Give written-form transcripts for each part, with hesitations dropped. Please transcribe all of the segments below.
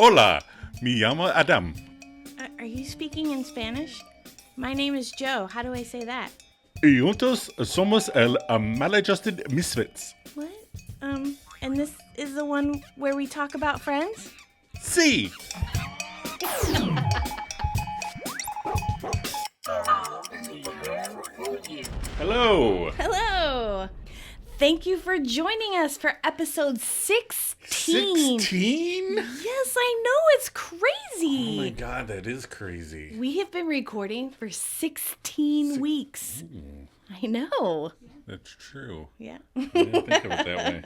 Hola, me llamo Adam. Are you speaking in Spanish? My name is Joe. How do I say that? Y juntos somos el Maladjusted Misfits. What? And this is the one where we talk about friends? Sí. Hello. Hello. Thank you for joining us for episode 16. 16? Yes, I know. It's crazy. Oh my god, that is crazy. We have been recording for 16 weeks. Ooh, I know. that's true. Yeah. I didn't think of it that way.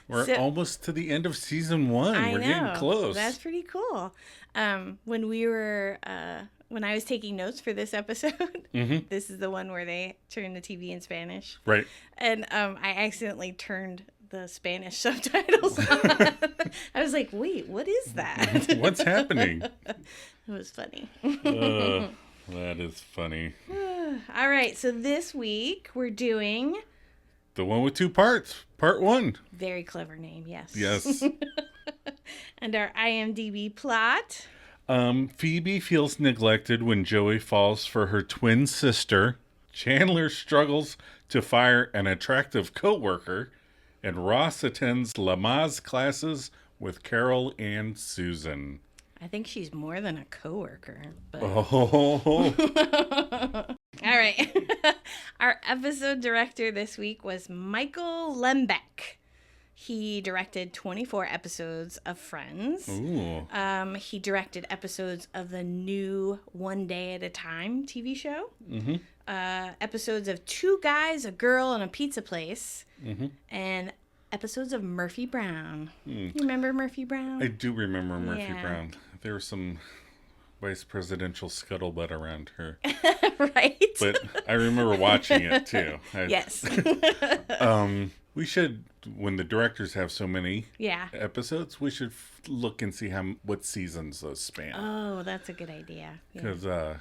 We're almost to the end of season 1. I We're know. getting close. That's pretty cool. When I was taking notes for this episode, This is the one where they turn the TV in Spanish. Right. And I accidentally turned the Spanish subtitles on. I was like, wait, what is that? What's happening? It was funny. That is funny. All right, so this week we're doing... The one with 2 parts. Part 1. Very clever name, yes. Yes. And our IMDb plot... Phoebe feels neglected when Joey falls for her twin sister. Chandler struggles to fire an attractive coworker, and Ross attends Lamaze classes with Carol and Susan. I think she's more than a coworker. But... Oh. All right. Our episode director this week was Michael Lembeck. He directed 24 episodes of Friends. Ooh. He directed episodes of the new One Day at a Time TV show. Mm-hmm. Episodes of Two Guys, a Girl, and a Pizza Place. Mm-hmm. And episodes of Murphy Brown. You remember Murphy Brown? I do remember Murphy Yeah. Brown. There was some vice presidential scuttlebutt around her. Right? But I remember watching it, too. Yes. We should, when the directors have so many Yeah. episodes, we should look and see what seasons those span. Oh, that's a good idea. Yeah. Because, I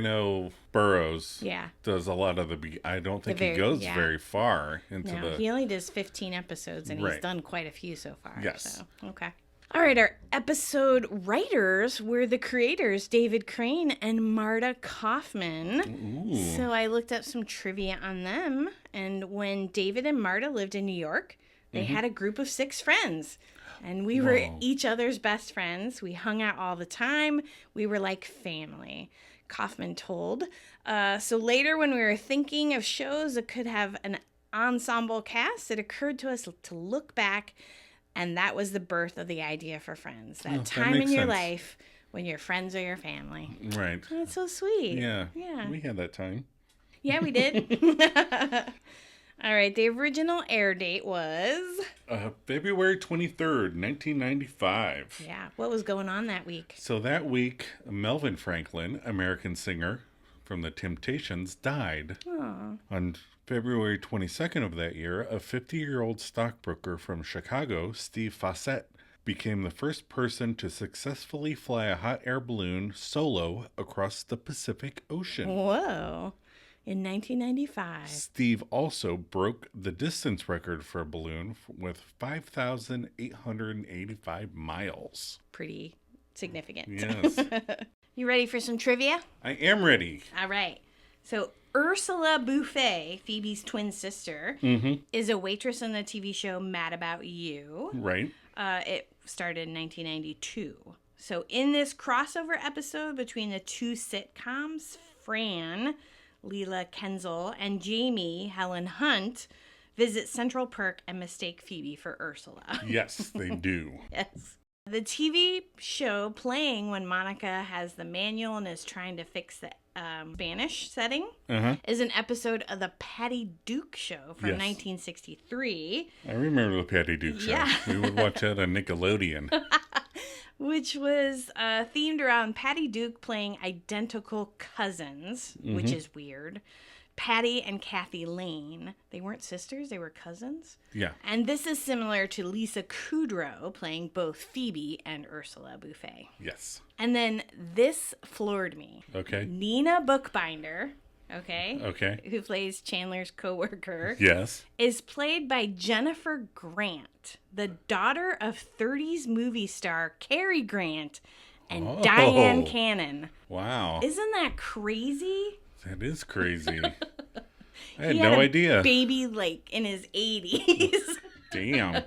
know Burroughs Yeah. does a lot of I don't think he goes very far into No, he only does 15 episodes, and he's Right. done quite a few so far. Yes. So, okay. All right, our episode writers were the creators, David Crane and Marta Kaufman. Ooh. So I looked up some trivia on them, and when David and Marta lived in New York, they had a group of 6 friends. And we were each other's best friends. We hung out all the time. We were like family, Kaufman told. So later, when we were thinking of shows that could have an ensemble cast, it occurred to us to look back, and that was the birth of the idea for Friends. That time in your life when your friends are your family. Right. That's so sweet. Yeah. Yeah. We had that time. Yeah, we did. All right. The original air date was... February 23rd, 1995. Yeah. What was going on that week? So that week, Melvin Franklin, American singer from The Temptations, died. Aw. On February 22nd of that year, a 50-year-old stockbroker from Chicago, Steve Fawcett, became the first person to successfully fly a hot air balloon solo across the Pacific Ocean. Whoa. In 1995. Steve also broke the distance record for a balloon with 5,885 miles. Pretty significant. Yes. You ready for some trivia? I am ready. All right. So Ursula Buffet, Phoebe's twin sister, is a waitress on the TV show Mad About You. Right. It started in 1992. So in this crossover episode between the two sitcoms, Fran, Leela Kenzel, and Jamie, Helen Hunt, visit Central Perk and mistake Phoebe for Ursula. Yes, they do. Yes. The TV show playing when Monica has the manual and is trying to fix the Spanish setting is an episode of the Patty Duke Show from 1963. I remember the Patty Duke Show. Yeah. We would watch that on Nickelodeon. Which was themed around Patty Duke playing identical cousins, which is weird. Patty and Kathy Lane. They weren't sisters, they were cousins. Yeah. And this is similar to Lisa Kudrow playing both Phoebe and Ursula Buffet. Yes. And then this floored me. Okay. Nina Bookbinder okay? Okay. Who plays Chandler's coworker. Yes. Is played by Jennifer Grant, the daughter of 30s movie star Cary Grant and Diane Cannon. Wow. Isn't that crazy? That is crazy. I had no idea. Baby like in his 80s. Damn.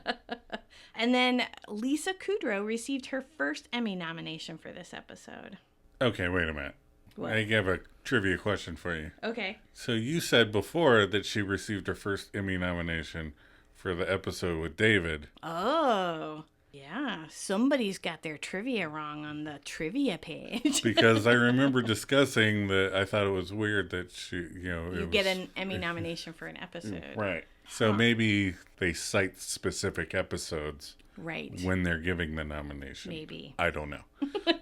And then Lisa Kudrow received her first Emmy nomination for this episode. Okay, wait a minute. What? I have a trivia question for you. Okay. So you said before that she received her first Emmy nomination for the episode with David. Oh, yeah. Somebody's got their trivia wrong on the trivia page. Because I remember discussing that I thought it was weird that you get an Emmy nomination for an episode. Right. So maybe they cite specific episodes. Right. When they're giving the nomination. Maybe. I don't know.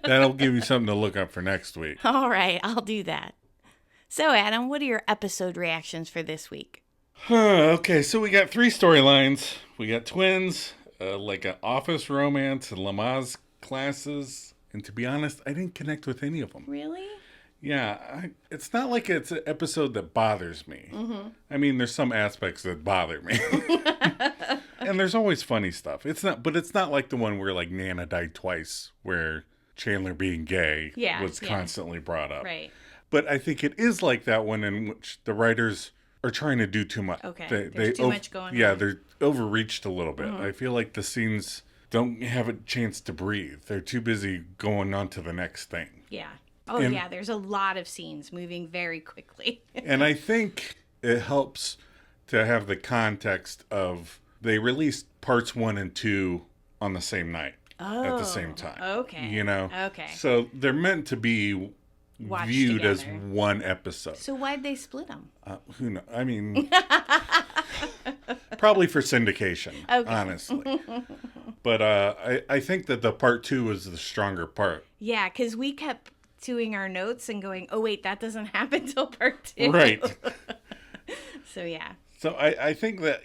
That'll give you something to look up for next week. All right, I'll do that. So, Adam, what are your episode reactions for this week? Okay, so we got 3 storylines. We got twins, like an office romance, and Lamaze classes. And to be honest, I didn't connect with any of them. Really? Yeah, it's not like it's an episode that bothers me. Mm-hmm. I mean, there's some aspects that bother me. And there's always funny stuff. It's not like the one where like Nana died twice, where Chandler being gay was constantly brought up. Right. But I think it is like that one in which the writers are trying to do too much. Okay. There's too much going on. Yeah, they're overreached a little bit. Mm-hmm. I feel like the scenes don't have a chance to breathe. They're too busy going on to the next thing. Yeah. Oh, yeah. There's a lot of scenes moving very quickly. And I think it helps to have the context of they released parts 1 and 2 on the same night at the same time. Okay. You know? So they're meant to be Watched viewed together. as one episode. So why'd they split them? Who knows? I mean, probably for syndication, honestly. But I think that the part 2 was the stronger part. Yeah, because we kept doing our notes and going, oh, wait, that doesn't happen till part 2. Right. So, yeah. So I think that,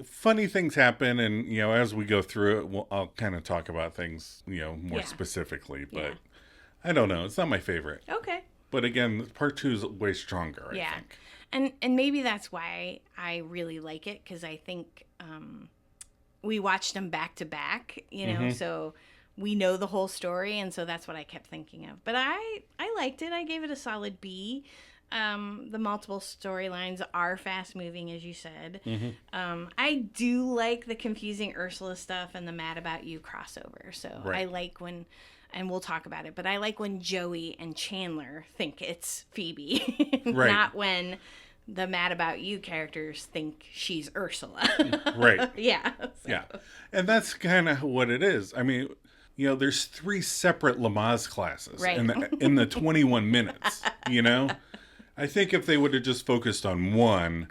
funny things happen. And, as we go through it, I'll kind of talk about things, more specifically. But I don't know. It's not my favorite. Okay. But again, part 2 is way stronger, I think. And maybe that's why I really like it, because I think we watched them back to back, so we know the whole story, and so that's what I kept thinking of. But I liked it. I gave it a solid B. The multiple storylines are fast moving, as you said. Mm-hmm. I do like the confusing Ursula stuff and the Mad About You crossover. So I like when, and we'll talk about it, but I like when Joey and Chandler think it's Phoebe, not when the Mad About You characters think she's Ursula. Right. Yeah. So. Yeah. And that's kind of what it is. I mean, there's 3 separate Lamaze classes in the 21 minutes, I think if they would have just focused on one,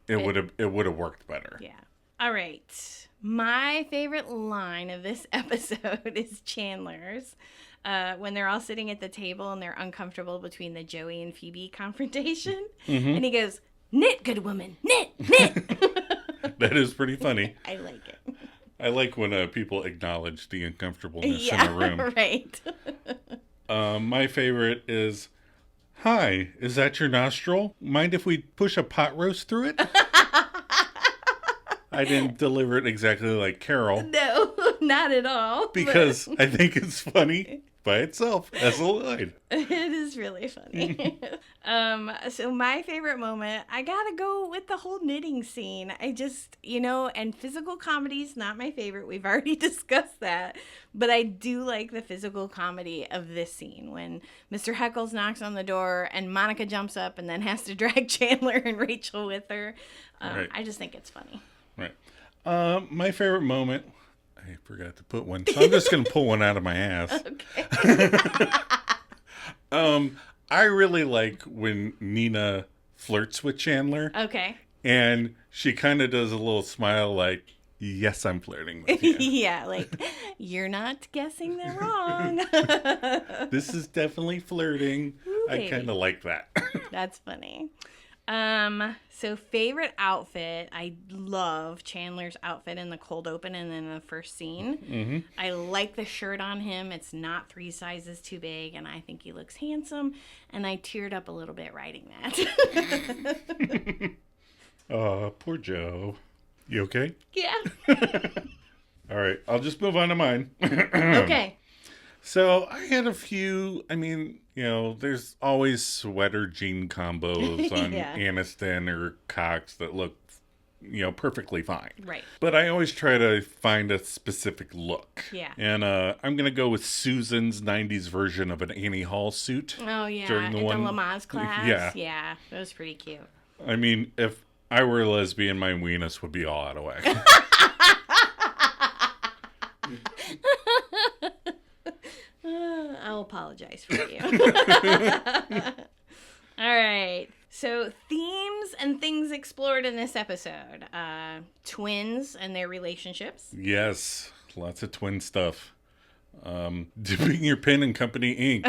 it would have worked better. Yeah. All right. My favorite line of this episode is Chandler's. When they're all sitting at the table and they're uncomfortable between the Joey and Phoebe confrontation. Mm-hmm. And he goes, "Knit, good woman, knit, knit." That is pretty funny. I like it. I like when people acknowledge the uncomfortableness in a room. Right. My favorite is, "Hi, is that your nostril? Mind if we push a pot roast through it?" I didn't deliver it exactly like Carol. No, not at all. Because I think it's funny by itself as a line. It is really funny. So my favorite moment, I gotta go with the whole knitting scene. I just, and physical comedy's not my favorite. We've already discussed that. But I do like the physical comedy of this scene when Mr. Heckles knocks on the door and Monica jumps up and then has to drag Chandler and Rachel with her. I just think it's funny. Right. My favorite moment, I forgot to put one, so I'm just going to pull one out of my ass. Okay. I really like when Nina flirts with Chandler. Okay. And she kind of does a little smile like, "Yes, I'm flirting with you." Yeah, like, "You're not guessing that wrong." This is definitely flirting. Ooh, I kind of like that. That's funny. So favorite outfit, I love Chandler's outfit in the cold open and then in the first scene. Mm-hmm. I like the shirt on him. It's not 3 sizes too big, and I think he looks handsome, and I teared up a little bit writing that. Oh, poor Joe. You okay? Yeah. All right, I'll just move on to mine. Okay. So I had a few, there's always sweater jean combos on Yeah. Aniston or Cox that look, perfectly fine. Right. But I always try to find a specific look. Yeah. And I'm going to go with Susan's 90s version of an Annie Hall suit. Oh, yeah. During the one- Lamaze class. Yeah. Yeah. That was pretty cute. I mean, if I were a lesbian, my weenus would be all out of whack. I'll apologize for you. All right. So, themes and things explored in this episode. Twins and their relationships. Yes, lots of twin stuff. Dipping your pen in company ink.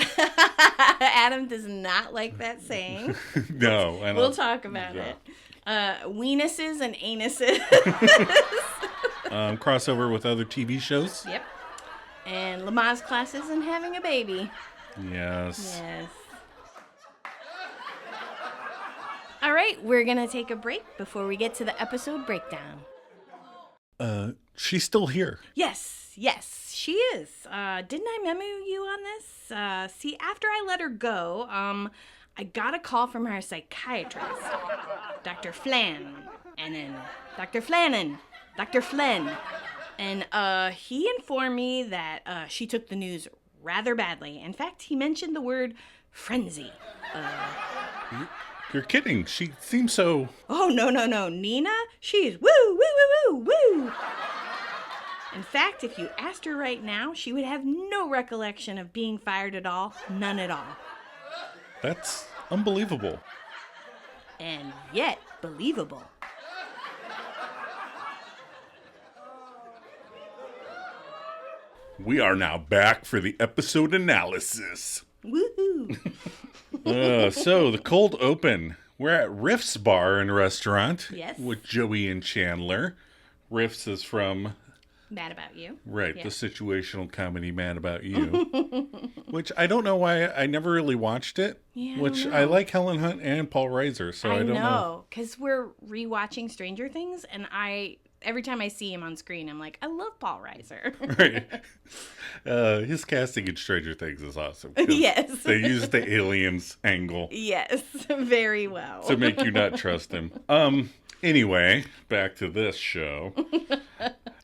Adam does not like that saying. No, I don't. We'll talk about it. Weenuses and anuses. Crossover with other TV shows. Yep. And Lamaze classes and having a baby. Yes. Yes. All right, we're going to take a break before we get to the episode breakdown. She's still here. Yes, she is. Didn't I memo you on this? See, after I let her go, I got a call from her psychiatrist, Dr. Flann, and then Dr. Flannan, Dr. Flynn. And he informed me that she took the news rather badly. In fact, he mentioned the word frenzy. You're kidding. She seems so... Oh, no. Nina, she's woo, woo, woo, woo, woo. In fact, if you asked her right now, she would have no recollection of being fired at all. None at all. That's unbelievable. And yet believable. We are now back for the episode analysis. Woohoo! So, the cold open. We're at Riff's Bar and Restaurant. Yes. With Joey and Chandler. Riff's is from... Mad About You. Right, Yeah. the situational comedy Mad About You. Which I don't know why I never really watched it. Yeah, I which don't I know. like Helen Hunt and Paul Reiser, so I don't know. Because we're rewatching Stranger Things, and every time I see him on screen, I'm like, I love Paul Reiser. Right. His casting in Stranger Things is awesome. 'Cause Yes. They use the aliens angle Yes, very well. to make you not trust him. Anyway, back to this show.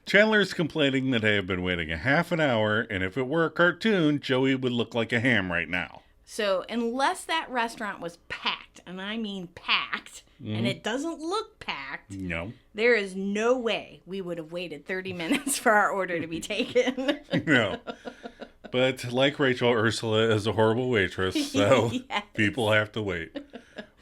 Chandler's complaining that they have been waiting a half an hour, and if it were a cartoon, Joey would look like a ham right now. So, unless that restaurant was packed, and I mean packed, and it doesn't look packed, No. there is no way we would have waited 30 minutes for our order to be taken. No. But like Rachel, Ursula is a horrible waitress, so Yes. people have to wait.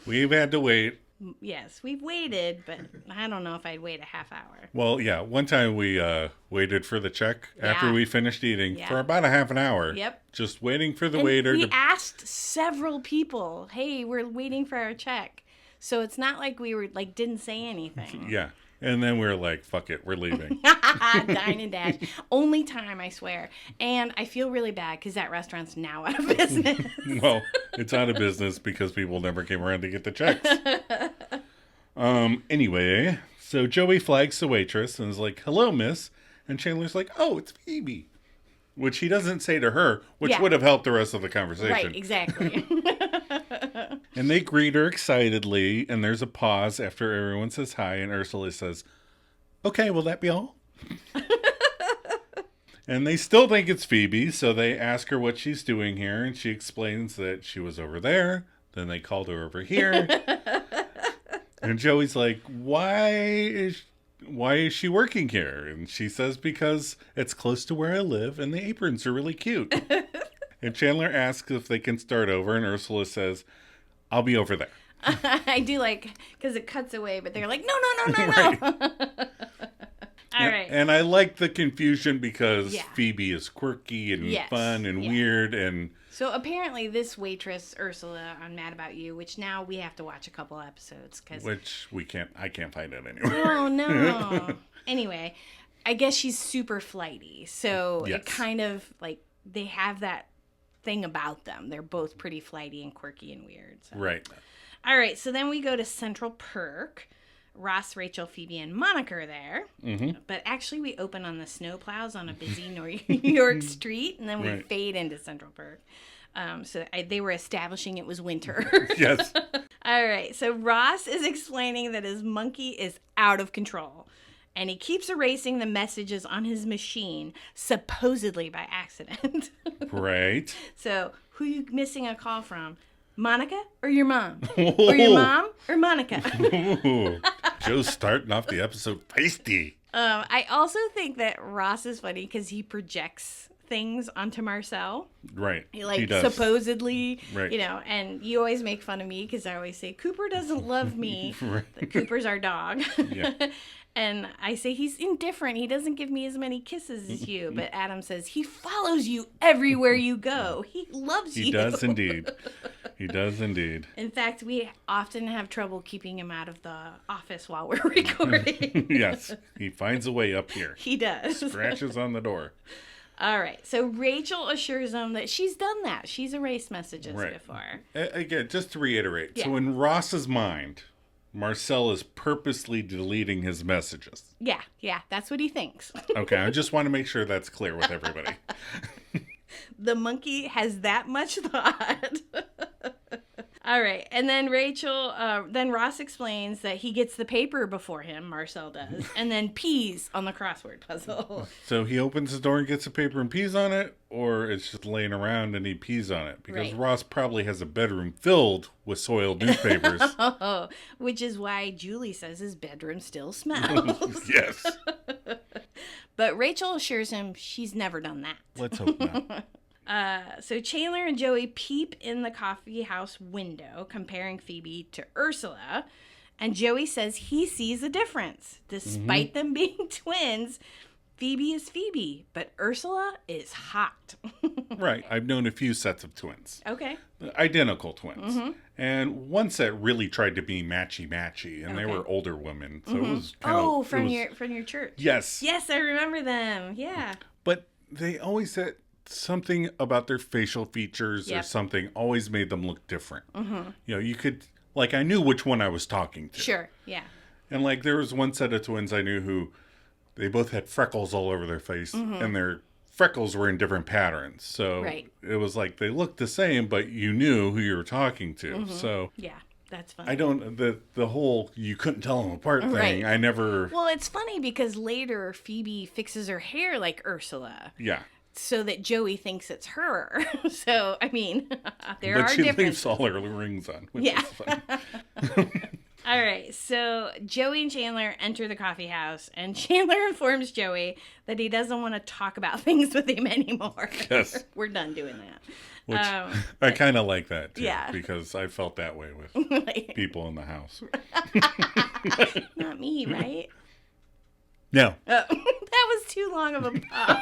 We've had to wait. Yes, we've waited, but I don't know if I'd wait a half hour. Well, yeah, one time we waited for the check after Yeah. we finished eating Yeah. for about a half an hour. Yep. Just waiting for the And waiter we to... asked several people, hey, we're waiting for our check. So it's not like we were, didn't say anything. Yeah. And then we were like, fuck it, we're leaving. Dine and dash. Only time, I swear. And I feel really bad because that restaurant's now out of business. Well, it's out of business because people never came around to get the checks. Anyway, so Joey flags the waitress and is like, hello, miss. And Chandler's like, oh, it's Phoebe. Which he doesn't say to her, which Yeah. would have helped the rest of the conversation. Right, exactly. And they greet her excitedly, and there's a pause after everyone says hi, and Ursula says, okay, will that be all? And they still think it's Phoebe, so they ask her what she's doing here, and she explains that she was over there, then they called her over here. And Joey's like, why is she working here? And she says, because it's close to where I live, and the aprons are really cute. And Chandler asks if they can start over, and Ursula says, I'll be over there. I do because it cuts away, but they're like, no. All right. And I like the confusion because Yeah. Phoebe is quirky and Yes. fun and Yeah. weird. And So apparently this waitress, Ursula, on Mad About You, which now we have to watch a couple episodes. which I can't find it anywhere. Oh, no. Anyway, I guess she's super flighty. So Yes. it kind of, like, they have that thing about them. They're both pretty flighty and quirky and weird. So. Right. All right, so then we go to Central Perk. Ross, Rachel, Phoebe, and Monica are there. Mm-hmm. But actually, we open on the snowplows on a busy New York street, and then we fade into Central Perk. They were establishing it was winter. Yes. All right, so Ross is explaining that his monkey is out of control. And he keeps erasing the messages on his machine, supposedly by accident. Right. So, who you missing a call from? Monica or your mom? Or your mom or Monica? Ooh. Joe's starting off the episode feisty. I also think that Ross is funny because he projects things onto Marcel. Right. Like, he does. supposedly, Right. and you always make fun of me because I always say, Cooper doesn't love me. Right. Cooper's our dog. Yeah. And I say, he's indifferent. He doesn't give me as many kisses as you. But Adam says, he follows you everywhere you go. He loves you. He does indeed. He does indeed. In fact, we often have trouble keeping him out of the office while we're recording. Yes. He finds a way up here. He does. Scratches on the door. All right. So Rachel assures him that she's done that. She's erased messages before. Again, just to reiterate. Yeah. So in Ross's mind, Marcel is purposely deleting his messages. Yeah. That's what he thinks. Okay, I just want to make sure that's clear with everybody. The monkey has that much thought. All right. And then then Ross explains that he gets the paper before him, Marcel does, and then pees on the crossword puzzle. So he opens the door and gets a paper and pees on it, or it's just laying around and he pees on it? Because Right. Ross probably has a bedroom filled with soiled newspapers. Oh, which is why Julie says his bedroom still smells. Yes. But Rachel assures him she's never done that. Let's hope not. So Chandler and Joey peep in the coffee house window, comparing Phoebe to Ursula. And Joey says he sees a difference. Despite them being twins, Phoebe is Phoebe, but Ursula is hot. Right. I've known a few sets of twins. Okay. Identical twins. And one set really tried to be matchy-matchy, and they were older women. So it was kind of... from your church. Yes. Yes, I remember them. Yeah. But they always said something about their facial features or something always made them look different. You know, you could... Like, I knew which one I was talking to. Sure, yeah. And, like, there was one set of twins I knew who... They both had freckles all over their face, and their freckles were in different patterns. So it was like they looked the same, but you knew who you were talking to. So yeah, that's funny. I don't the whole you couldn't tell them apart thing. Right. I never. Well, it's funny because later Phoebe fixes her hair like Ursula. Yeah. So that Joey thinks it's her. So I mean, there but are she differences. leaves all her rings on, which is fun. All right, so Joey and Chandler enter the coffee house, and Chandler informs Joey that he doesn't want to talk about things with him anymore. Yes. We're done doing that. Which I kind of like that, too. Yeah. Because I felt that way with people in the house. Not me, right? No. Oh, that was too long of a pause.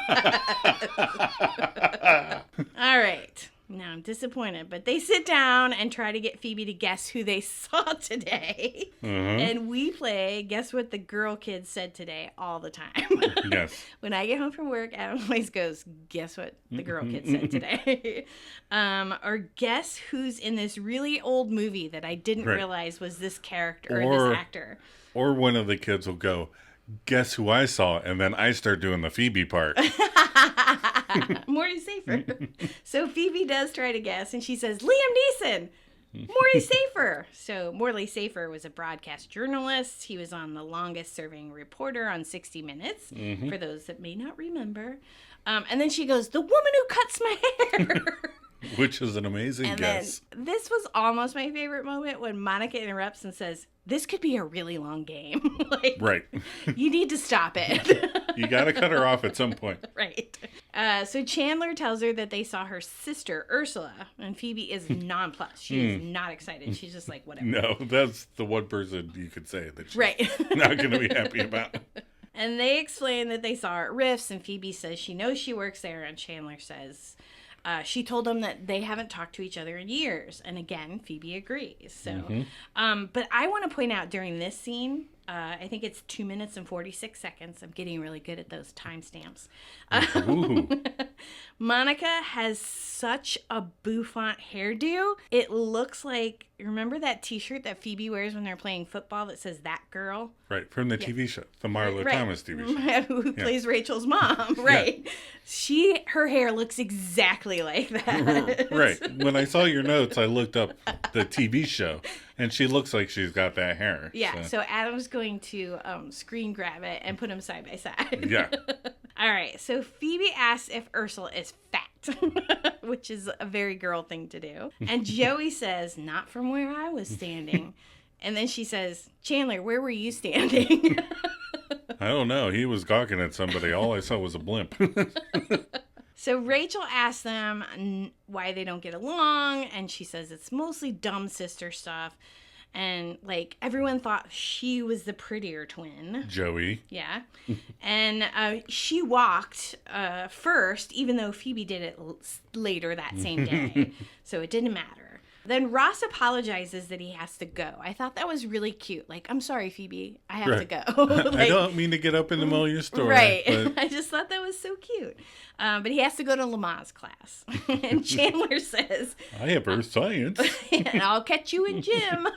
All right. Now I'm disappointed, but they sit down and try to get Phoebe to guess who they saw today. And we play Guess What the Girl Kids Said Today all the time. Yes. When I get home from work, Adam always goes, guess what the girl kids said today? Or guess who's in this really old movie that I didn't realize was this character or this actor. Or one of the kids will go, guess who I saw? And then I start doing the Phoebe part. Morty Safer. So Phoebe does try to guess, and she says, Liam Neeson. Morty Safer. So Morley Safer was a broadcast journalist. He was on The Longest Serving Reporter on 60 Minutes, for those that may not remember. And then she goes, the woman who cuts my hair. Which is an amazing guess. Then this was almost my favorite moment when Monica interrupts and says, this could be a really long game. Right. You need to stop it. You got to cut her off at some point. Right. So Chandler tells her that they saw her sister, Ursula, and Phoebe is nonplussed. She is not excited. She's just like, whatever. No, that's the one person you could say that she's Right. not going to be happy about. And they explain that they saw her at Riffs, and Phoebe says she knows she works there, and Chandler says she told them that they haven't talked to each other in years. And again, Phoebe agrees. So, but I want to point out during this scene, I think it's 2 minutes and 46 seconds. I'm getting really good at those timestamps. Monica has such a bouffant hairdo. It looks like, remember that t-shirt that Phoebe wears when they're playing football that says "That Girl"? Right, from the TV show, the Marlo Thomas TV show. Who plays Rachel's mom, right. Her hair looks exactly like that. Right. When I saw your notes, I looked up the TV show, and she looks like she's got that hair. Yeah, so Adam's going to screen grab it and put them side by side. Yeah. All right, so Phoebe asks if Ursula is fat, which is a very girl thing to do. And Joey says, not from where I was standing. And then she says, Chandler, where were you standing? I don't know. He was gawking at somebody. All I saw was a blimp. So Rachel asks them why they don't get along, and she says it's mostly dumb sister stuff. And, like, everyone thought she was the prettier twin. Joey. Yeah. And she walked first, even though Phoebe did it later that same day. So it didn't matter. Then Ross apologizes that he has to go. I thought that was really cute. Like, I'm sorry, Phoebe. I have to go. Like, I don't mean to get up in the middle of your story. Right. But... I just thought that was so cute. But he has to go to Lamaze class. And Chandler says... I have earth science. And I'll catch you in gym.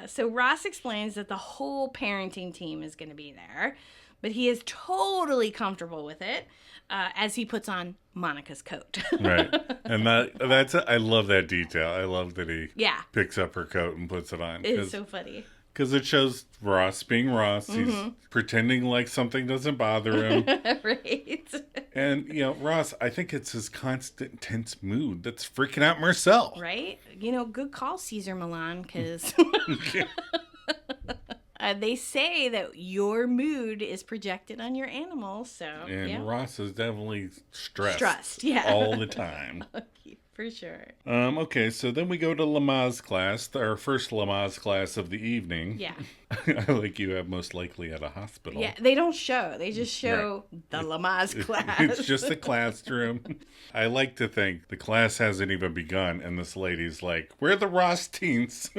So Ross explains that the whole parenting team is going to be there. But he is totally comfortable with it as he puts on Monica's coat. Right. And that's I love that detail. I love that he picks up her coat and puts it on. It's so funny. Because it shows Ross being Ross. He's pretending like something doesn't bother him. Right. And, you know, Ross, I think it's his constant tense mood that's freaking out Marcel. Right? You know, good call, Caesar Milan, because... they say that your mood is projected on your animal, so... And Ross is definitely stressed. All the time. For sure. Okay, so then we go to Lamaze class, our first Lamaze class of the evening. Yeah. I like you have most likely at a hospital. Yeah, they don't show. They just show the Lamaze class. It's just a classroom. I like to think the class hasn't even begun, and this lady's like, we're the Ross teens.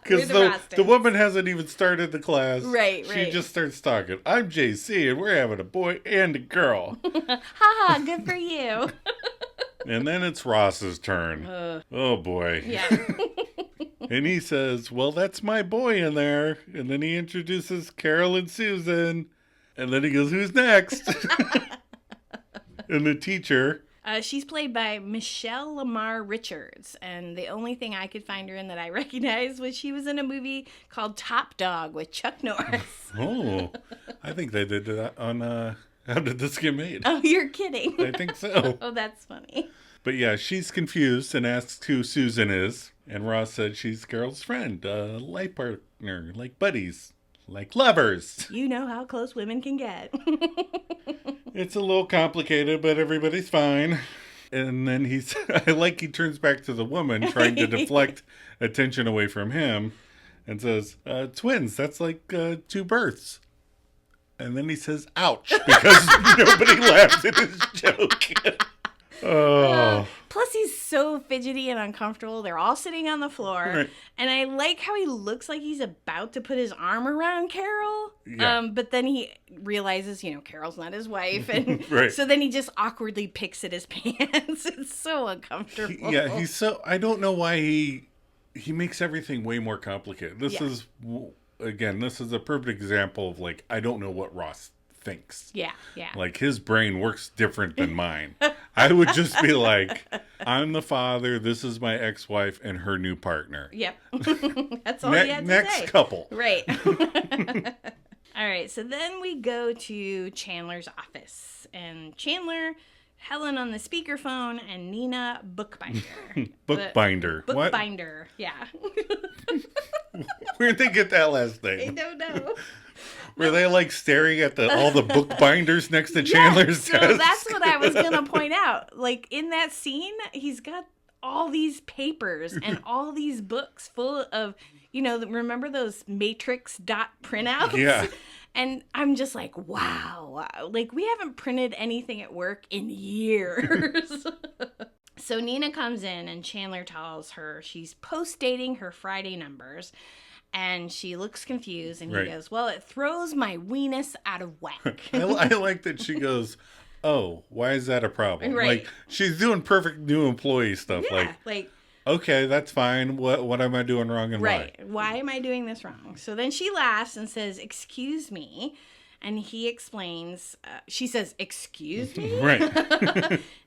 Because the woman hasn't even started the class. Right. She just starts talking. I'm JC, and we're having a boy and a girl. Ha, good for you. And then it's Ross's turn. Oh, boy. Yeah. And he says, well, that's my boy in there. And then he introduces Carol and Susan. And then he goes, who's next? And the teacher... she's played by Michelle Lamar Richards, and the only thing I could find her in that I recognize was she was in a movie called Top Dog with Chuck Norris. Oh, I think they did that on How Did This Get Made? Oh, you're kidding. I think so. Oh, that's funny. But yeah, she's confused and asks who Susan is, and Ross said she's Carol's friend, life partner, like buddies, like lovers. You know how close women can get. It's a little complicated, but everybody's fine. And then he turns back to the woman, trying to deflect attention away from him, and says, twins, that's like 2 births. And then he says, ouch, because nobody laughs at his joke. Plus, he's so fidgety and uncomfortable. They're all sitting on the floor. Right. And I like how he looks like he's about to put his arm around Carol. Yeah. But then he realizes, Carol's not his wife. And right. So then he just awkwardly picks at his pants. It's so uncomfortable. I don't know why he makes everything way more complicated. This is a perfect example of, like, I don't know what Ross thinks. Yeah. Like, his brain works different than mine. I would just be like, I'm the father, this is my ex-wife, and her new partner. Yep. That's all he had to next say. Couple. Right. All right, so then we go to Chandler's office. And Chandler, Helen on the speakerphone, and Nina bookbinder. Bookbinder. Bookbinder, yeah. Where'd they get that last name? I don't know. Were they like staring at all the bookbinders next to Chandler's desk? So that's what I was going to point out. Like, in that scene, he's got all these papers and all these books full of, remember those matrix dot printouts? Yeah. And I'm just like, wow. Like, we haven't printed anything at work in years. So Nina comes in and Chandler tells her she's post-dating her Friday numbers. And she looks confused and he goes, well, it throws my weenus out of whack. I like that she goes, oh, why is that a problem? Right. Like, she's doing perfect new employee stuff. Yeah, like, okay, that's fine. What am I doing wrong and why? Why am I doing this wrong? So then she laughs and says, excuse me. And he explains, she says, excuse me? Right.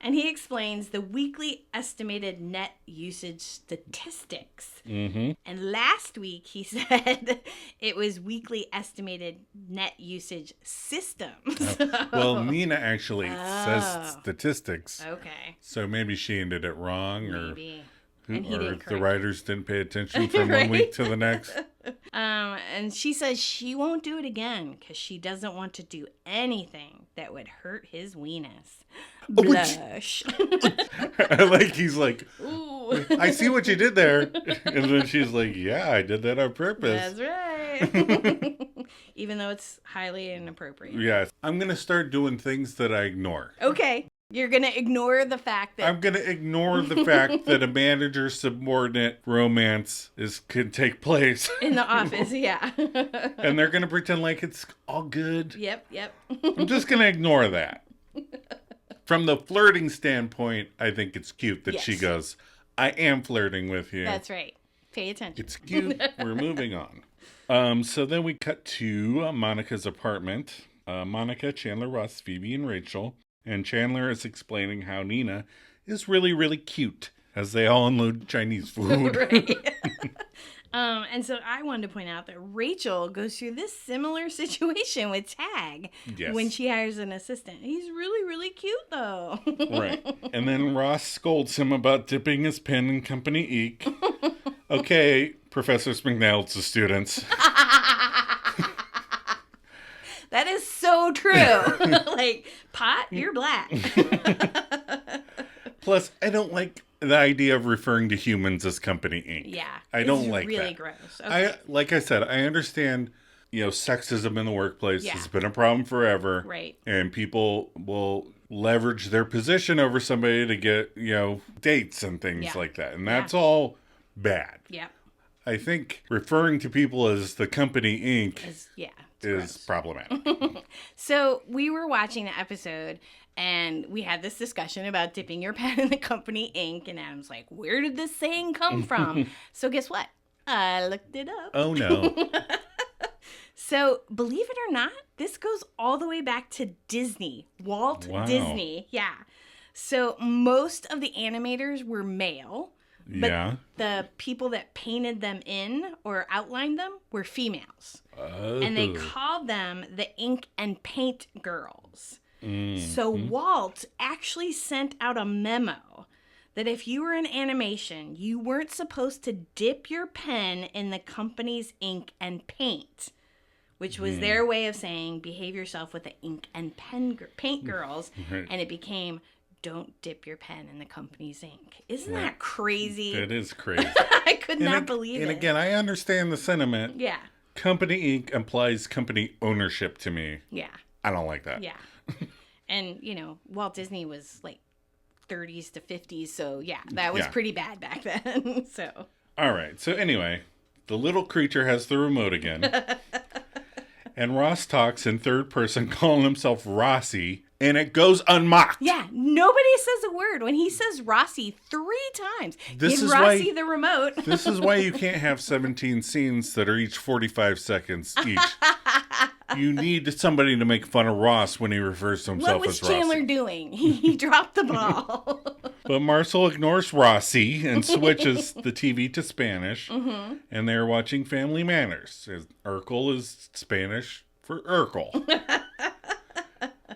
And he explains the weekly estimated net usage statistics. Mm-hmm. And last week he said it was weekly estimated net usage systems. Well, Nina actually says statistics. Okay. So maybe she ended it wrong. Maybe. Or the writers didn't pay attention from one week to the next. And she says she won't do it again because she doesn't want to do anything that would hurt his weenus. Blush. I like he's like, ooh. I see what you did there. And then she's like, yeah, I did that on purpose. That's right. Even though it's highly inappropriate. Yes. I'm going to start doing things that I ignore. Okay. You're going to ignore the fact that... I'm going to ignore the fact that a manager-subordinate romance can take place. In the office, yeah. And they're going to pretend like it's all good. Yep. I'm just going to ignore that. From the flirting standpoint, I think it's cute that she goes, I am flirting with you. That's right. Pay attention. It's cute. We're moving on. So then we cut to Monica's apartment. Monica, Chandler, Ross, Phoebe, and Rachel. And Chandler is explaining how Nina is really, really cute as they all unload Chinese food. Right. And so I wanted to point out that Rachel goes through this similar situation with Tag when she hires an assistant. He's really, really cute, though. Right. And then Ross scolds him about dipping his pen in company ink. Okay, Professor McNail's students. That is so true. Like, Pot, you're black. Plus, I don't like the idea of referring to humans as company ink. Yeah. I don't like really that. Gross. Okay. Like I said, I understand, sexism in the workplace has been a problem forever. Right. And people will leverage their position over somebody to get, dates and things like that. And that's all bad. Yeah. I think referring to people as the company ink is problematic. So we were watching the episode and we had this discussion about dipping your pen in the company ink. And Adam's like, where did this saying come from? So guess what? I looked it up. Oh, no. So believe it or not, this goes all the way back to Disney. Walt Disney. Yeah. So most of the animators were male. But the people that painted them in or outlined them were females. Oh. And they called them the ink and paint girls. So Walt actually sent out a memo that if you were in animation, you weren't supposed to dip your pen in the company's ink and paint, which was their way of saying behave yourself with the ink and paint girls. And it became... don't dip your pen in the company's ink. Isn't that crazy? It is crazy. I could not believe it. And again, I understand the sentiment. Yeah. Company ink implies company ownership to me. Yeah. I don't like that. Yeah. And, Walt Disney was like 30s to 50s. So, yeah, that was pretty bad back then. So. All right. So, anyway, the little creature has the remote again. And Ross talks in third person, calling himself Rossi, and it goes unmocked. Yeah, nobody says a word. When he says Rossi 3 times, give Rossi the remote. This is why you can't have 17 scenes that are each 45 seconds each. You need somebody to make fun of Ross when he refers to himself as Rossi. What was Chandler doing? He dropped the ball. But Marcel ignores Rossi and switches the TV to Spanish, and they're watching Family Manners. Urkel is Spanish for Urkel.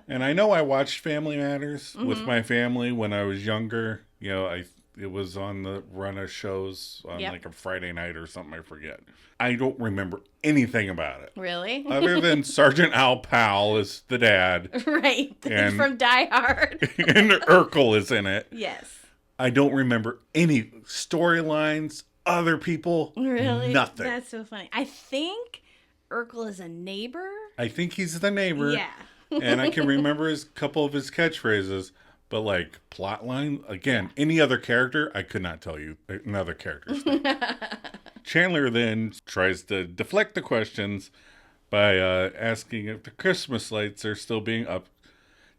And I know I watched Family Matters with my family when I was younger. It was on the run of shows on like a Friday night or something, I forget. I don't remember anything about it. Really? Other than Sergeant Al Powell is the dad. Right. And from Die Hard. And Urkel is in it. Yes. I don't remember any storylines, other people. Really? Nothing. That's so funny. I think Urkel is a neighbor. I think he's the neighbor. Yeah. And I can remember a couple of his catchphrases. But like plot line, again, any other character, I could not tell you another character's name. Chandler then tries to deflect the questions by asking if the Christmas lights are still being up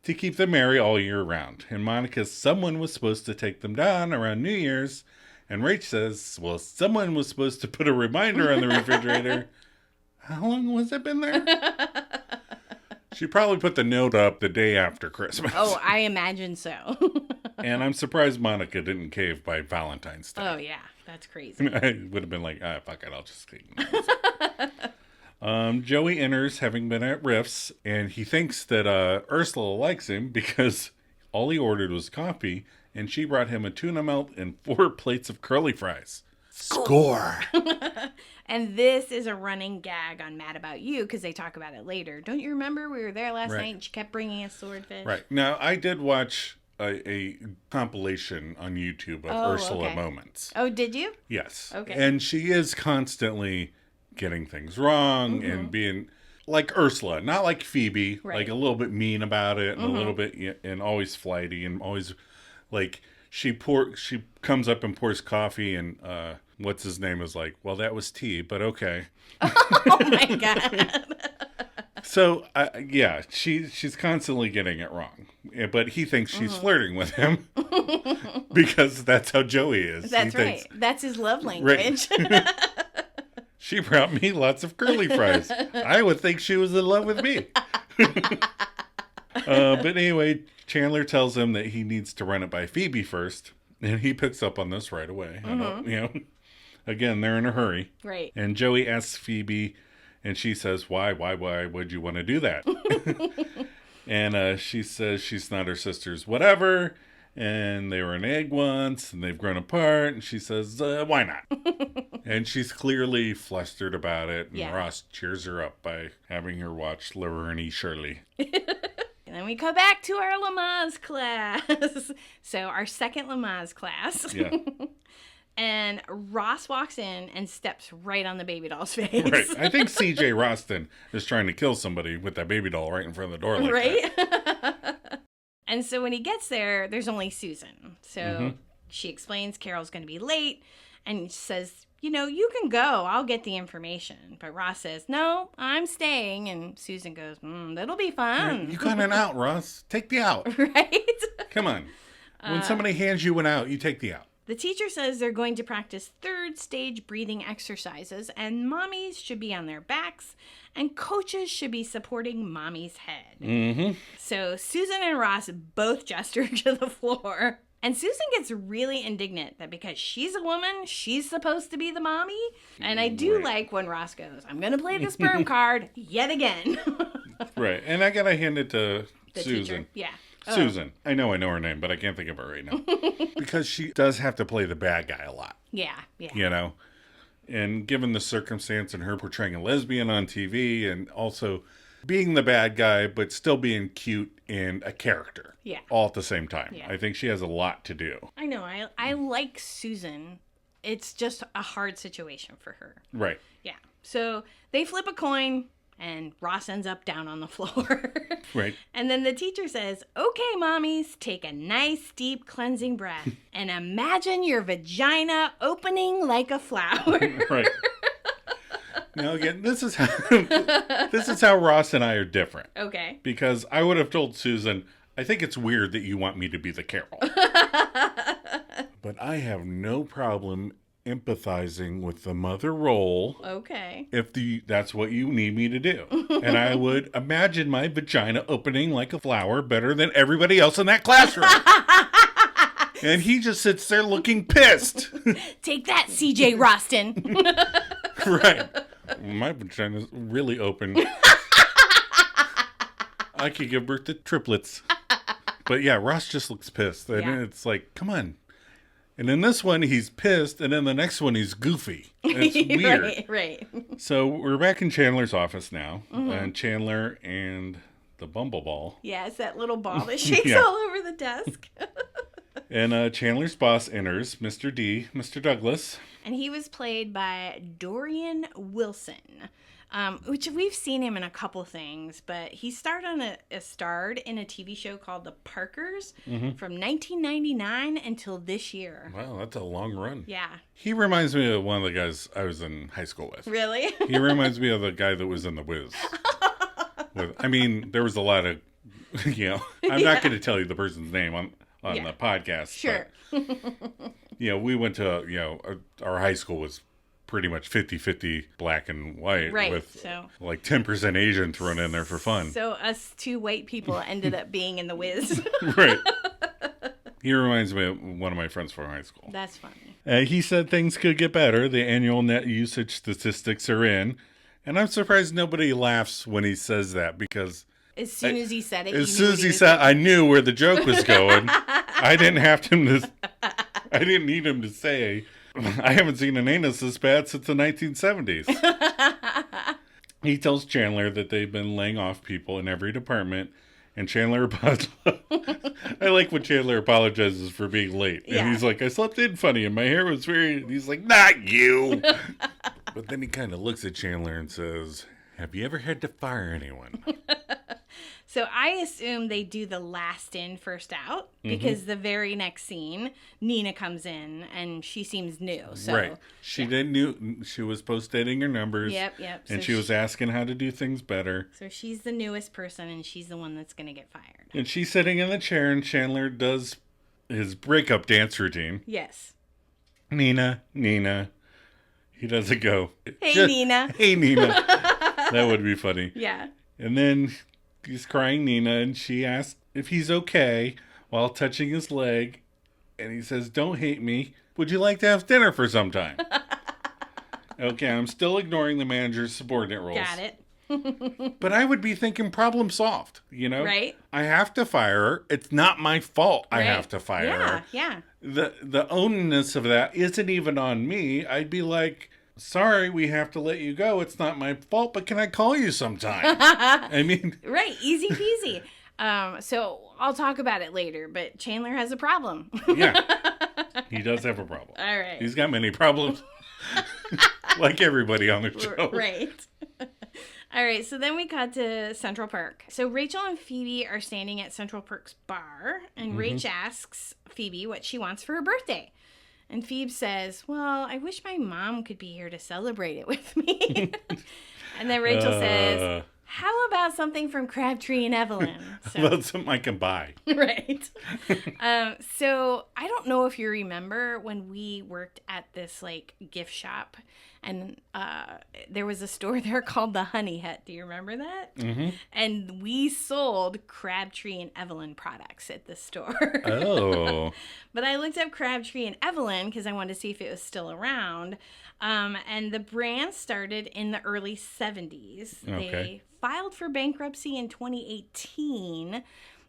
to keep them merry all year round. And Monica's someone was supposed to take them down around New Year's. And Rach says, well, someone was supposed to put a reminder on the refrigerator. How long was it been there? She probably put the note up the day after Christmas. Oh, I imagine so. And I'm surprised Monica didn't cave by Valentine's Day. Oh, yeah. That's crazy. I would have been like, fuck it, I'll just ignore it. Joey enters, having been at Riff's, and he thinks that Ursula likes him because all he ordered was coffee, and she brought him a tuna melt and 4 plates of curly fries. Score! And this is a running gag on Mad About You because they talk about it later. Don't you remember we were there last night and she kept bringing us swordfish? Right. Now, I did watch a compilation on YouTube of Ursula moments. Oh, did you? Yes. Okay. And she is constantly getting things wrong and being like Ursula, not like Phoebe, like a little bit mean about it and a little bit, and always flighty and always like she comes up and pours coffee and what's his name is like, well, that was tea, but okay. Oh my God. So, yeah, she's constantly getting it wrong. But he thinks she's flirting with him because that's how Joey is. That's right. That's his love language. Right. She brought me lots of curly fries. I would think she was in love with me. But anyway, Chandler tells him that he needs to run it by Phoebe first. And he picks up on this right away. I don't, again, they're in a hurry. Right. And Joey asks Phoebe, and she says, why would you want to do that? And she says she's not her sister's whatever. And they were an egg once, and they've grown apart. And she says, why not? And she's clearly flustered about it. And Ross cheers her up by having her watch Laverne Shirley. And then we go back to our Lamaze class. So our second Lamaze class. Yeah. And Ross walks in and steps right on the baby doll's face. Right. I think C.J. Roston is trying to kill somebody with that baby doll right in front of the door like that. And so when he gets there, there's only Susan. So she explains Carol's going to be late and says, you can go. I'll get the information. But Ross says, no, I'm staying. And Susan goes, that'll be fun. Right. You got an out, Ross. Take the out. Right? Come on. When somebody hands you an out, you take the out. The teacher says they're going to practice 3rd stage breathing exercises, and mommies should be on their backs, and coaches should be supporting mommy's head. So Susan and Ross both gesture to the floor. And Susan gets really indignant that because she's a woman, she's supposed to be the mommy. And I do like when Ross goes, I'm going to play the sperm card yet again. Right. And I got to hand it to the Susan. Teacher. Yeah. Susan. I know her name, but I can't think of her right now. Because she does have to play the bad guy a lot. Yeah, yeah. And given the circumstance and her portraying a lesbian on TV and also being the bad guy, but still being cute and a character. Yeah. All at the same time. Yeah. I think she has a lot to do. I know. I like Susan. It's just a hard situation for her. Right. Yeah. So they flip a coin. And Ross ends up down on the floor. Right. And then the teacher says, okay, mommies, take a nice, deep, cleansing breath. And imagine your vagina opening like a flower. Right. Now, again, this is how Ross and I are different. Okay. Because I would have told Susan, I think it's weird that you want me to be the Carol. But I have no problem empathizing with the mother role. Okay. If that's what you need me to do. And I would imagine my vagina opening like a flower better than everybody else in that classroom. And he just sits there looking pissed. Take that, C.J. Roston. Right. My vagina's really open. I could give birth to triplets. But yeah, Ross just looks pissed. And it's like, come on. And in this one, he's pissed, and in the next one, he's goofy. It's weird. Right. So we're back in Chandler's office now, and Chandler and the Bumbleball. Yeah, it's that little ball that shakes all over the desk. And Chandler's boss enters, Mr. D, Mr. Douglas. And he was played by Dorian Wilson, which we've seen him in a couple things, but he starred in a TV show called The Parkers from 1999 until this year. Wow, that's a long run. Yeah. He reminds me of one of the guys I was in high school with. Really? He reminds me of the guy that was in The Wiz. There was a lot of, I'm not going to tell you the person's name on the podcast. Sure. But, we went to, our high school was pretty much 50-50 black and white. Right. With so like 10% Asian thrown in there for fun. So us two white people ended up being in The Wiz. Right. He reminds me of one of my friends from high school. That's funny. He said things could get better. The annual net usage statistics are in. And I'm surprised nobody laughs when he says that because... As soon as he said it, I knew where the joke was going. I didn't need him to say, I haven't seen an anus this bad since the 1970s. He tells Chandler that they've been laying off people in every department. And Chandler, I like when Chandler apologizes for being late. Yeah. And he's like, I slept in funny and my hair was very... He's like, not you. But then he kind of looks at Chandler and says, have you ever had to fire anyone? So I assume they do the last in, first out, because the very next scene, Nina comes in and she seems new. So, right. She was post-dating her numbers. Yep. And she was asking how to do things better. So she's the newest person and she's the one that's going to get fired. And she's sitting in the chair and Chandler does his breakup dance routine. Yes. Nina. He doesn't go, Hey, Nina. Hey, Nina. That would be funny. Yeah. And then he's crying Nina, and she asks if he's okay while touching his leg. And he says, don't hate me. Would you like to have dinner for some time? Okay, I'm still ignoring the manager's subordinate roles. Got it. But I would be thinking problem solved, Right. I have to fire her. It's not my fault I have to fire her. Yeah. The onus of that isn't even on me. I'd be like, sorry, we have to let you go. It's not my fault, but can I call you sometime? I mean... Right, easy peasy. So I'll talk about it later, but Chandler has a problem. Yeah, he does have a problem. All right. He's got many problems, like everybody on the show. Right. All right, so then we cut to Central Park. So Rachel and Phoebe are standing at Central Park's bar, and Rach asks Phoebe what she wants for her birthday. And Phoebe says, well, I wish my mom could be here to celebrate it with me. And then Rachel says, how about something from Crabtree and Evelyn? So, about something I can buy. Right. So I don't know if you remember when we worked at this gift shop and there was a store there called the Honey Hut. Do you remember that? Mm-hmm. And we sold Crabtree and Evelyn products at the store. Oh. But I looked up Crabtree and Evelyn because I wanted to see if it was still around. And the brand started in the early 70s. Okay. They filed for bankruptcy in 2018,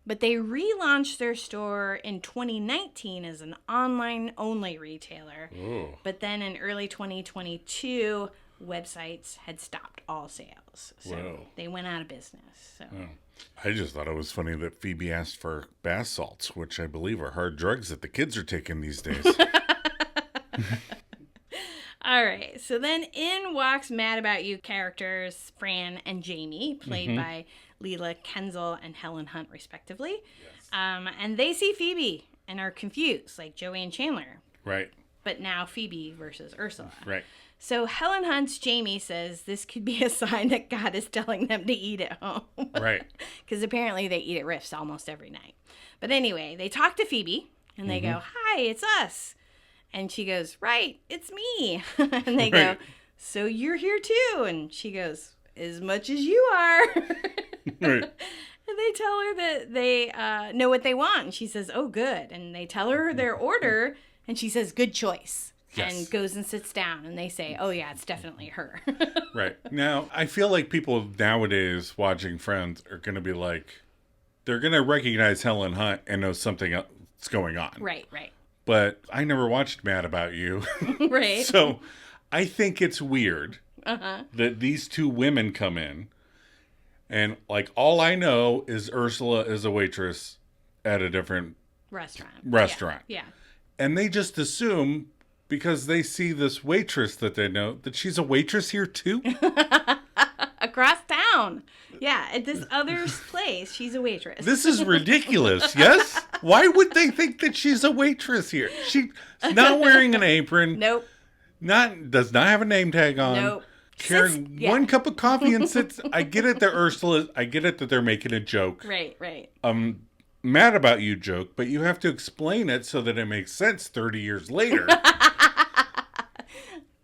but they relaunched their store in 2019 as an online-only retailer. Ooh. But then in early 2022, websites had stopped all sales. So they went out of business. So. Oh. I just thought it was funny that Phoebe asked for bath salts, which I believe are hard drugs that the kids are taking these days. All right, so then in walks Mad About You characters Fran and Jamie, played by Leela Kenzel and Helen Hunt, respectively. Yes. And they see Phoebe and are confused, like Joey and Chandler. Right. But now Phoebe versus Ursula. Right. So Helen Hunt's Jamie says this could be a sign that God is telling them to eat at home. Right. Because apparently they eat at Riff's almost every night. But anyway, they talk to Phoebe, and they go, hi, it's us. And she goes, right, it's me. And they go, so you're here too. And she goes, as much as you are. Right. And they tell her that they know what they want. And she says, oh, good. And they tell her their order. And she says, good choice. Yes. And goes and sits down. And they say, oh, yeah, it's definitely her. Right. Now, I feel like people nowadays watching Friends are going to be like, they're going to recognize Helen Hunt and know something else going on. Right. But I never watched Mad About You. Right. So I think it's weird that these two women come in and all I know is Ursula is a waitress at a different restaurant. Yeah. And they just assume, because they see this waitress that they know, that she's a waitress here too. Across town. Yeah, at this other place, she's a waitress. This is ridiculous, yes? Why would they think that she's a waitress here? She's not wearing an apron. Nope. Does not have a name tag on. Nope. Carrying one cup of coffee and sits. I get it I get it that they're making a joke. Right. Mad about you joke, but you have to explain it so that it makes sense 30 years later.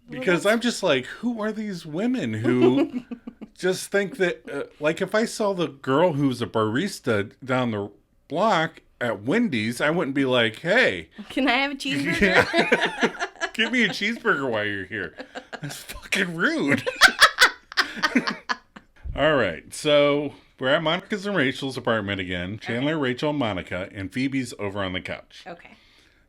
Because I'm just like, who are these women who just think that, like if I saw the girl who's a barista down the block at Wendy's, I wouldn't be like, hey. Can I have a cheeseburger? Give me a cheeseburger while you're here. That's fucking rude. All right, so we're at Monica's and Rachel's apartment again. Chandler, Rachel, and Monica, and Phoebe's over on the couch. Okay.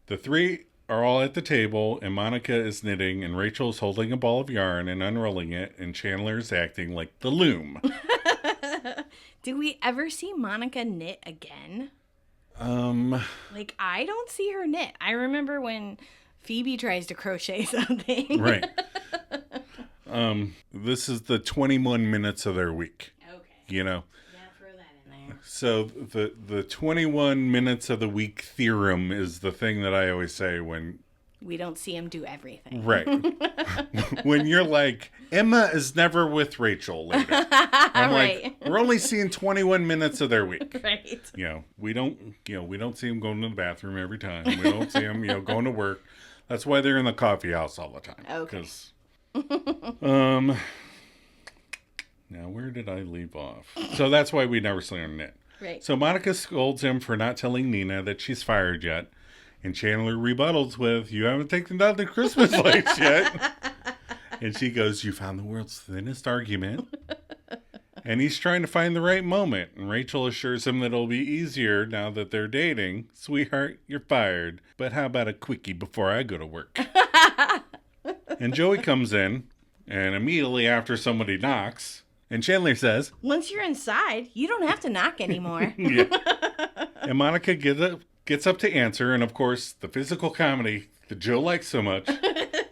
The three are all at the table, and Monica is knitting, and Rachel is holding a ball of yarn and unrolling it, and Chandler is acting like the loom. Did we ever see Monica knit again? Like, I don't see her knit. I remember when Phoebe tries to crochet something. Right. This is the 21 minutes of their week. Okay. You know? Yeah, throw that in there. So the 21 minutes of the week theorem is the thing that I always say when... We don't see him do everything. Right. When you're like, Emma is never with Rachel later. I'm like, we're only seeing 21 minutes of their week. Right. We don't see them going to the bathroom every time. We don't see them, going to work. That's why they're in the coffee house all the time. Okay. 'Cause, now where did I leave off? So that's why we never see her knit. Right. So Monica scolds him for not telling Nina that she's fired yet. And Chandler rebuttals with, you haven't taken down the Christmas lights yet. And she goes, you found the world's thinnest argument. And he's trying to find the right moment. And Rachel assures him that it'll be easier now that they're dating. Sweetheart, you're fired. But how about a quickie before I go to work? And Joey comes in, and immediately after somebody knocks, and Chandler says, once you're inside, you don't have to knock anymore. Yeah. And Monica gets up to answer, and of course, the physical comedy that Joe likes so much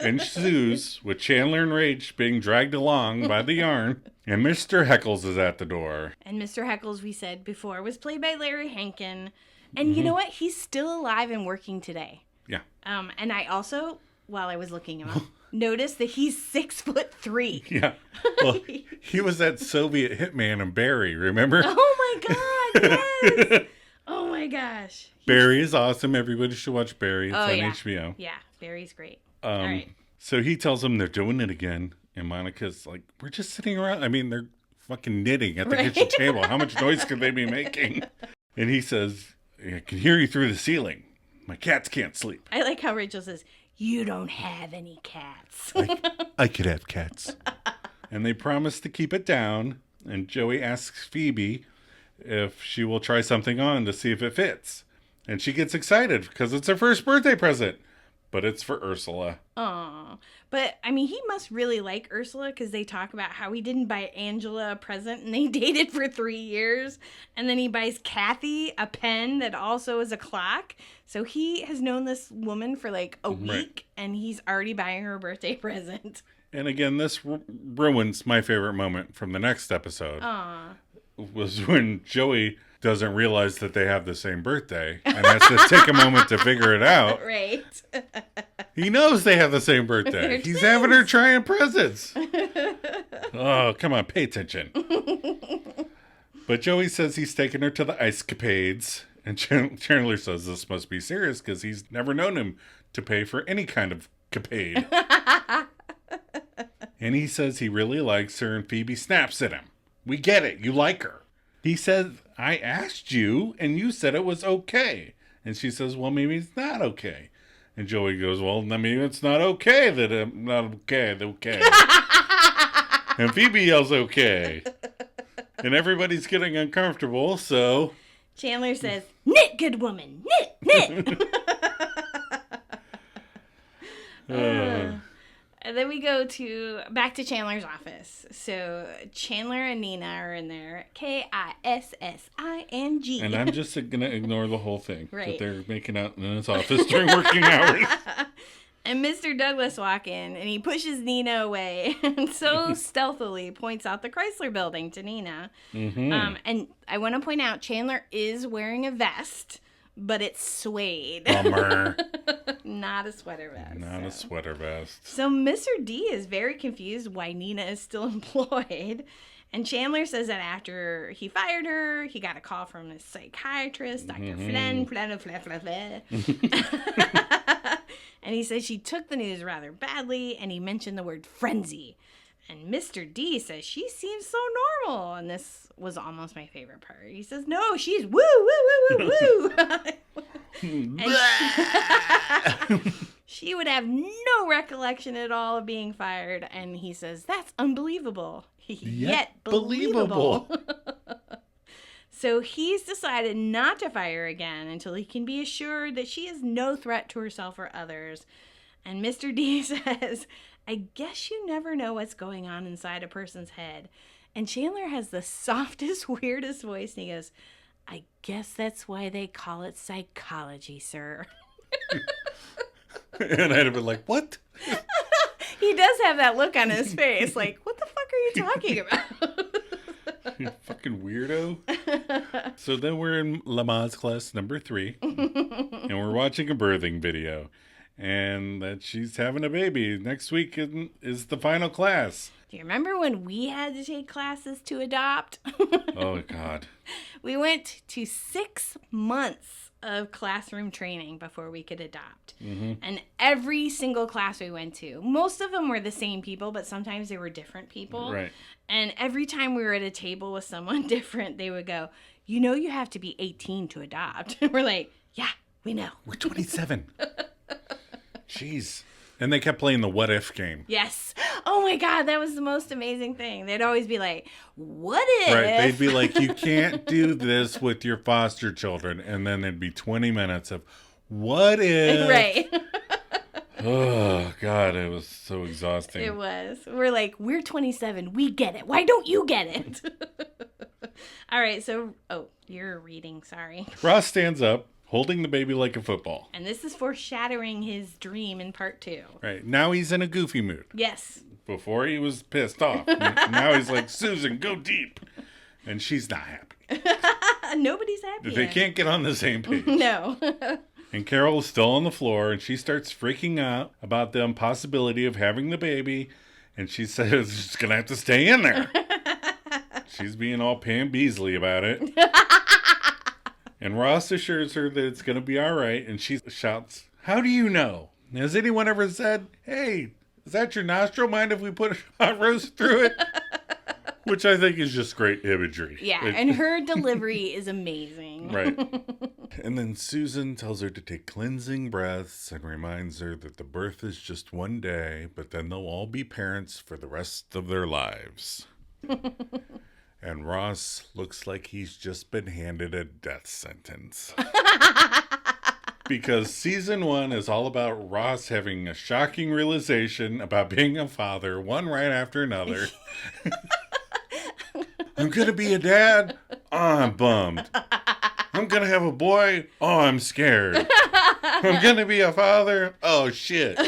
ensues with Chandler and Rach being dragged along by the yarn, and Mr. Heckles is at the door. And Mr. Heckles, we said before, was played by Larry Hankin. And you know what? He's still alive and working today. Yeah. And I also, while I was looking him up, noticed that he's 6'3". Yeah. Well, he was that Soviet hitman in Barry, remember? Oh my God, yes! Oh my gosh. Barry is awesome. Everybody should watch Barry. It's on HBO. Yeah, Barry's great. All right. So he tells them they're doing it again. And Monica's like, we're just sitting around. I mean, they're fucking knitting at the kitchen table. How much noise could they be making? And he says, I can hear you through the ceiling. My cats can't sleep. I like how Rachel says, you don't have any cats. I could have cats. And they promise to keep it down. And Joey asks Phoebe if she will try something on to see if it fits. And she gets excited because it's her first birthday present. But it's for Ursula. Aw. But, I mean, he must really like Ursula because they talk about how he didn't buy Angela a present and they dated for 3 years. And then he buys Kathy a pen that also is a clock. So he has known this woman for like a week and he's already buying her a birthday present. And again, this ruins my favorite moment from the next episode. Aw. Was when Joey doesn't realize that they have the same birthday and has to take a moment to figure it out. Right. He knows they have the same birthday. He's having her trying presents. Oh, come on, pay attention. But Joey says he's taking her to the ice capades. And Chandler says this must be serious because he's never known him to pay for any kind of capade. And he says he really likes her and Phoebe snaps at him. We get it. You like her. He says, I asked you and you said it was okay. And she says, well, maybe it's not okay. And Joey goes, well, maybe it's not okay that I'm not okay. Okay. And Phoebe yells, okay. And everybody's getting uncomfortable, so... Chandler says, knit, good woman. Knit, knit. And then we go back to Chandler's office. So Chandler and Nina are in there. Kissing. And I'm just going to ignore the whole thing. Right. That they're making out in his office during working hours. And Mr. Douglas walk in, and he pushes Nina away and so stealthily points out the Chrysler building to Nina. Mm-hmm. And I want to point out, Chandler is wearing a vest, but it's suede. Bummer. Not a sweater vest. Not a sweater vest. So Mr. D is very confused why Nina is still employed. And Chandler says that after he fired her, he got a call from his psychiatrist, Dr. Flynn. And he says she took the news rather badly, and he mentioned the word frenzy. And Mr. D says she seems so normal. And this was almost my favorite part. He says, no, she's woo, woo, woo, woo, woo. She would have no recollection at all of being fired. And he says, that's unbelievable. Yet believable. So he's decided not to fire her again until he can be assured that she is no threat to herself or others. And Mr. D says, I guess you never know what's going on inside a person's head. And Chandler has the softest, weirdest voice, and he goes, I guess that's why they call it psychology, sir. And I'd have been like, what? He does have that look on his face, like, what the fuck are you talking about? You fucking weirdo. So then we're in Lamaze class number 3, and we're watching a birthing video, and that she's having a baby. Next week is the final class. Do you remember when we had to take classes to adopt? Oh, God. We went to 6 months of classroom training before we could adopt. Mm-hmm. And every single class we went to, most of them were the same people, but sometimes they were different people. Right. And every time we were at a table with someone different, they would go, you know you have to be 18 to adopt. And we're like, yeah, we know. We're 27. Jeez. And they kept playing the what if game. Yes. Oh my God, that was the most amazing thing. They'd always be like, what if? Right. They'd be like, you can't do this with your foster children. And then there'd be 20 minutes of what if? Right. Oh, God, it was so exhausting. It was. We're like, we're 27. We get it. Why don't you get it? All right. So, you're reading. Sorry. Ross stands up, holding the baby like a football. And this is foreshadowing his dream in part 2. Right. Now he's in a goofy mood. Yes. Before he was pissed off. Now he's like, Susan, go deep. And she's not happy. Nobody's happy. They can't get on the same page. No. And Carol is still on the floor, and she starts freaking out about the impossibility of having the baby. And she says she's going to have to stay in there. She's being all Pam Beasley about it. And Ross assures her that it's going to be all right. And she shouts, how do you know? Has anyone ever said, hey, is that your nostril? Mind if we put a hot roast through it? Which I think is just great imagery. Yeah, and her delivery is amazing. Right. And then Susan tells her to take cleansing breaths and reminds her that the birth is just one day, but then they'll all be parents for the rest of their lives. And Ross looks like he's just been handed a death sentence. Because season 1 is all about Ross having a shocking realization about being a father, one right after another. I'm going to be a dad. Oh, I'm bummed. I'm going to have a boy. Oh, I'm scared. I'm going to be a father. Oh, shit.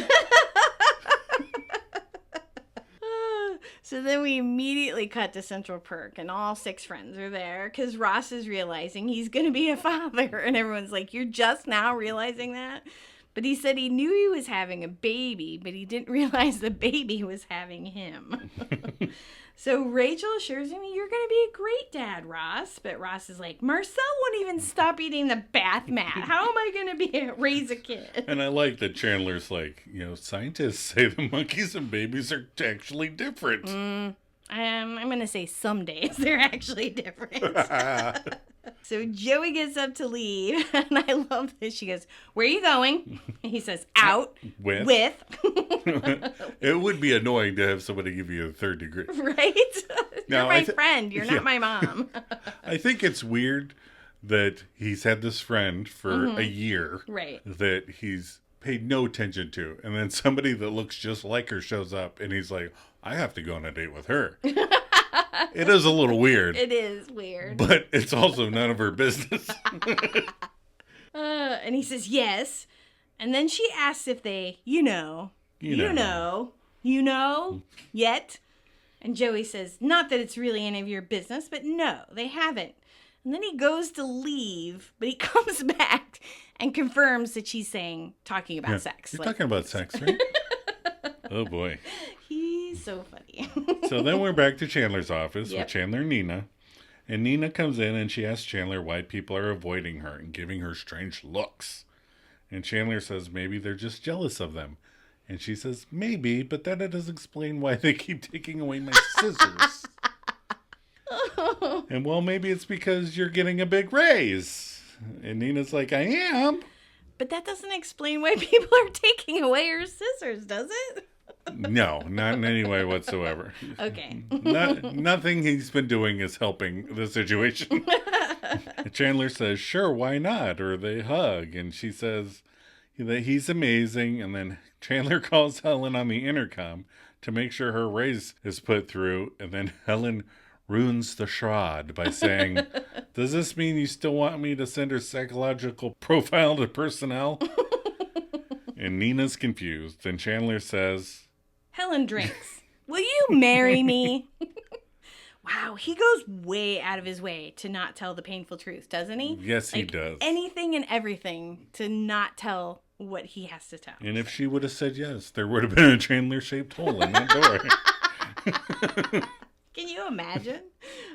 So then we immediately cut to Central Perk, and all 6 friends are there because Ross is realizing he's going to be a father. And everyone's like, you're just now realizing that? But he said he knew he was having a baby, but he didn't realize the baby was having him. So Rachel assures him, you're going to be a great dad, Ross. But Ross is like, Marcel won't even stop eating the bath mat. How am I going to raise a kid? And I like that Chandler's like, scientists say the monkeys and babies are actually different. I'm going to say some days they're actually different. So Joey gets up to leave, and I love this. She goes, where are you going? And he says, out with. It would be annoying to have somebody give you a 3rd degree. Right? You're my friend. You're not my mom. I think it's weird that he's had this friend for a year. Right. That he's paid no attention to. And then somebody that looks just like her shows up, and he's like, I have to go on a date with her. It is a little weird. It is weird. But it's also none of her business. And he says, yes. And then she asks if they, yet. And Joey says, not that it's really any of your business, but no, they haven't. And then he goes to leave, but he comes back and confirms that she's talking about sex. You're talking about sex, right? Oh, boy. He's so funny. So then we're back to Chandler's office Yep. with Chandler and Nina. And Nina comes in and she asks Chandler why people are avoiding her and giving her strange looks. And Chandler says maybe they're just jealous of them. And she says maybe, but that doesn't explain why they keep taking away my scissors. And well, maybe it's because you're getting a big raise. And Nina's like, I am. But that doesn't explain why people are taking away her scissors, does it? No, not in any way whatsoever. Okay. Nothing he's been doing is helping the situation. Chandler says, sure, why not? Or they hug. And she says that he's amazing. And then Chandler calls Helen on the intercom to make sure her raise is put through. And then Helen ruins the charade by saying, does this mean you still want me to send her psychological profile to personnel? And Nina's confused. And Chandler says, Helen drinks. Will you marry me? Wow, he goes way out of his way to not tell the painful truth, doesn't he? Yes, he does. Anything and everything to not tell what he has to tell. And if she would have said yes, there would have been a Chandler-shaped hole in that door. Can you imagine?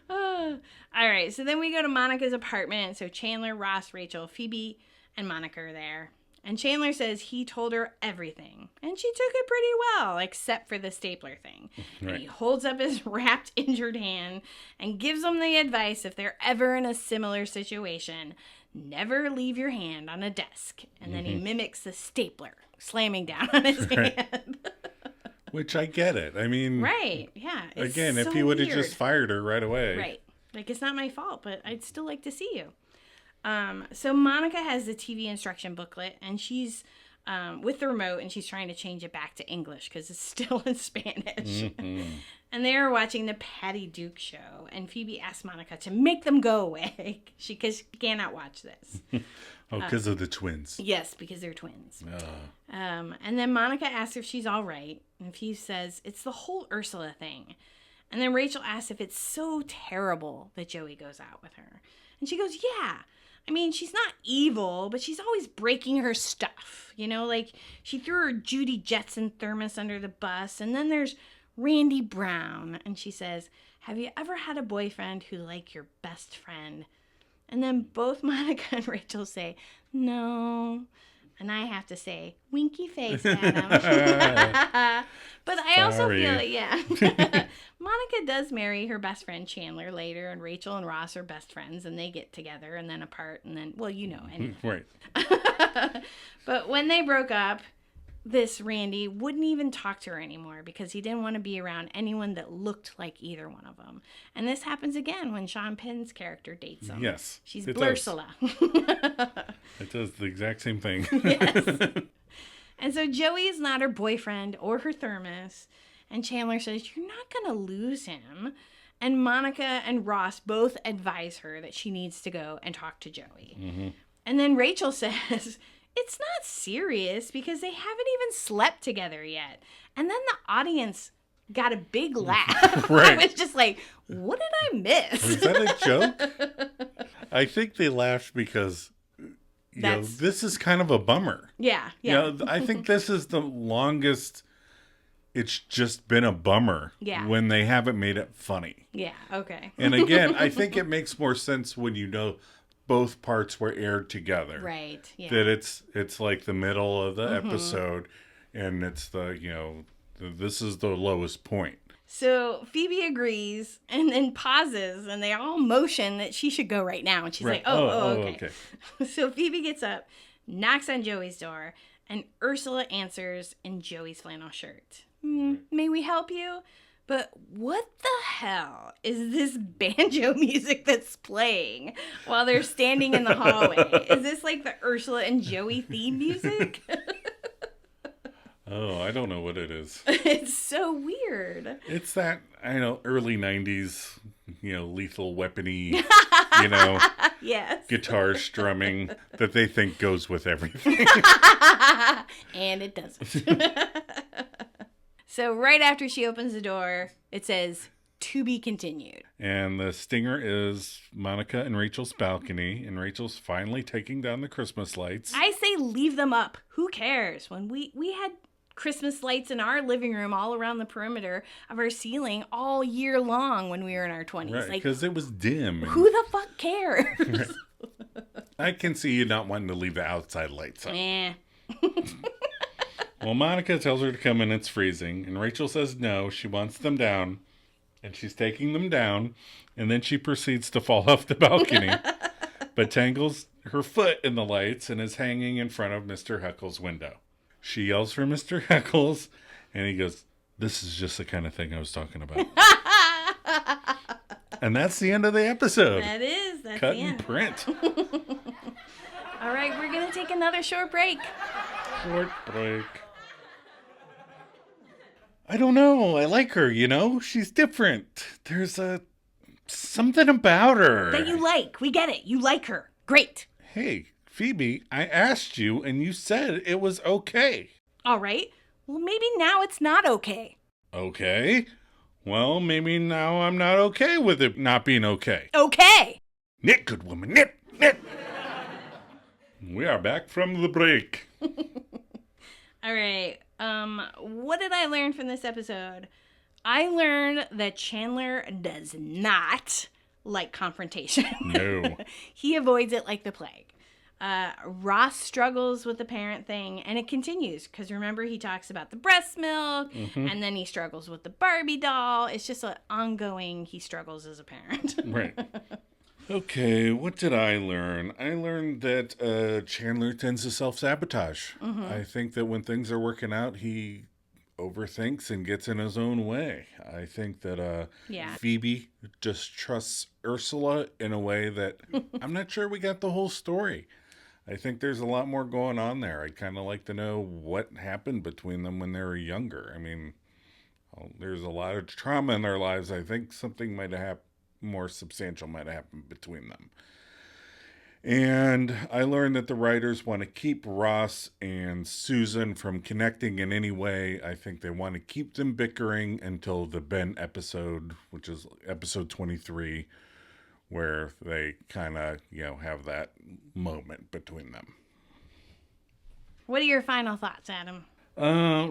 All right, so then we go to Monica's apartment. So Chandler, Ross, Rachel, Phoebe, and Monica are there. And Chandler says he told her everything. And she took it pretty well, except for the stapler thing. Right. And he holds up his wrapped, injured hand and gives them the advice if they're ever in a similar situation, never leave your hand on a desk. And then he mimics the stapler, slamming down on his hand. Which I get it. I mean, Right, yeah. It's again, if so he would have weird. just fired her right away. Right. Like, it's not my fault, but I'd still like to see you. So Monica has the TV instruction booklet, and she's with the remote, and she's trying to change it back to English because it's still in Spanish. Mm-hmm. And they are watching the Patty Duke show, and Phoebe asks Monica to make them go away because she cannot watch this. Oh, because of the twins. Yes, because they're twins. And then Monica asks if she's all right, and Phoebe says it's the whole Ursula thing. And then Rachel asks if it's so terrible that Joey goes out with her. And she goes, yeah. I mean, she's not evil, but she's always breaking her stuff. You know, like she threw her Judy Jetson thermos under the bus. And then there's Randy Brown. And she says, have you ever had a boyfriend who like your best friend? And then both Monica and Rachel say, no. And I have to say, winky face, Adam. But I also feel like, yeah. Monica does marry her best friend Chandler later, and Rachel and Ross are best friends, and they get together and then apart, and then, well, you know, anyway. Right. But when they broke up, this Randy wouldn't even talk to her anymore because he didn't want to be around anyone that looked like either one of them. And this happens again when Sean Penn's character dates him. Yes. She's it Blursula. It does the exact same thing. Yes. And so Joey is not her boyfriend or her thermos. And Chandler says, you're not going to lose him. And Monica and Ross both advise her that she needs to go and talk to Joey. Mm-hmm. And then Rachel says, it's not serious because they haven't even slept together yet. And then the audience got a big laugh. Right. I was just like, what did I miss? Was that a joke? I think they laughed because this is kind of a bummer. Yeah. You know, I think this is the longest it's just been a bummer when they haven't made it funny. Yeah, okay. And again, I think it makes more sense when you know both parts were aired together. Right. Yeah. That it's like the middle of the episode and it's this is the lowest point. So Phoebe agrees and then pauses and they all motion that she should go right now. And she's like, okay. So Phoebe gets up, knocks on Joey's door, and Ursula answers in Joey's flannel shirt. May we help you? But what the hell is this banjo music that's playing while they're standing in the hallway? Is this like the Ursula and Joey theme music? Oh, I don't know what it is. It's so weird. It's that, I know, early 90s, lethal weapony, Yes. guitar strumming that they think goes with everything. And it doesn't. So right after she opens the door, it says, "To be continued." And the stinger is Monica and Rachel's balcony, and Rachel's finally taking down the Christmas lights. I say leave them up. Who cares? When we had Christmas lights in our living room all around the perimeter of our ceiling all year long when we were in our 20s. Right, like, because it was dim. Who the fuck cares? Right. I can see you not wanting to leave the outside lights up. Well, Monica tells her to come in, it's freezing, and Rachel says no, she wants them down, and she's taking them down, and then she proceeds to fall off the balcony, but tangles her foot in the lights and is hanging in front of Mr. Heckle's window. She yells for Mr. Heckles, and he goes, "This is just the kind of thing I was talking about." And that's the end of the episode. That is. That's Cut the and end. print. All right, we're going to take another short break. Short break. I don't know. I like her, She's different. There's something about her. That you like. We get it. You like her. Great. Hey, Phoebe, I asked you and you said it was okay. All right. Well, maybe now it's not okay. Okay. Well, maybe now I'm not okay with it not being okay. Okay. Knit, good woman, knit, knit. We are back from the break. All right. What did I learn from this episode? I learned that Chandler does not like confrontation. No. He avoids it like the plague. Ross struggles with the parent thing, and it continues because remember he talks about the breast milk, and then he struggles with the Barbie doll. It's just an ongoing. He struggles as a parent. Right. Okay, what did I learn? I learned that Chandler tends to self-sabotage. I think that when things are working out, he overthinks and gets in his own way. I think that Phoebe just trusts Ursula in a way that I'm not sure we got the whole story. I think there's a lot more going on there. I'd kind of like to know what happened between them when they were younger. I mean, there's a lot of trauma in their lives. I think something might have happened. More substantial might have happened between them. And I learned that the writers want to keep Ross and Susan from connecting in any way. I think they want to keep them bickering until the Ben episode, which is episode 23, where they kind of, have that moment between them. What are your final thoughts, Adam?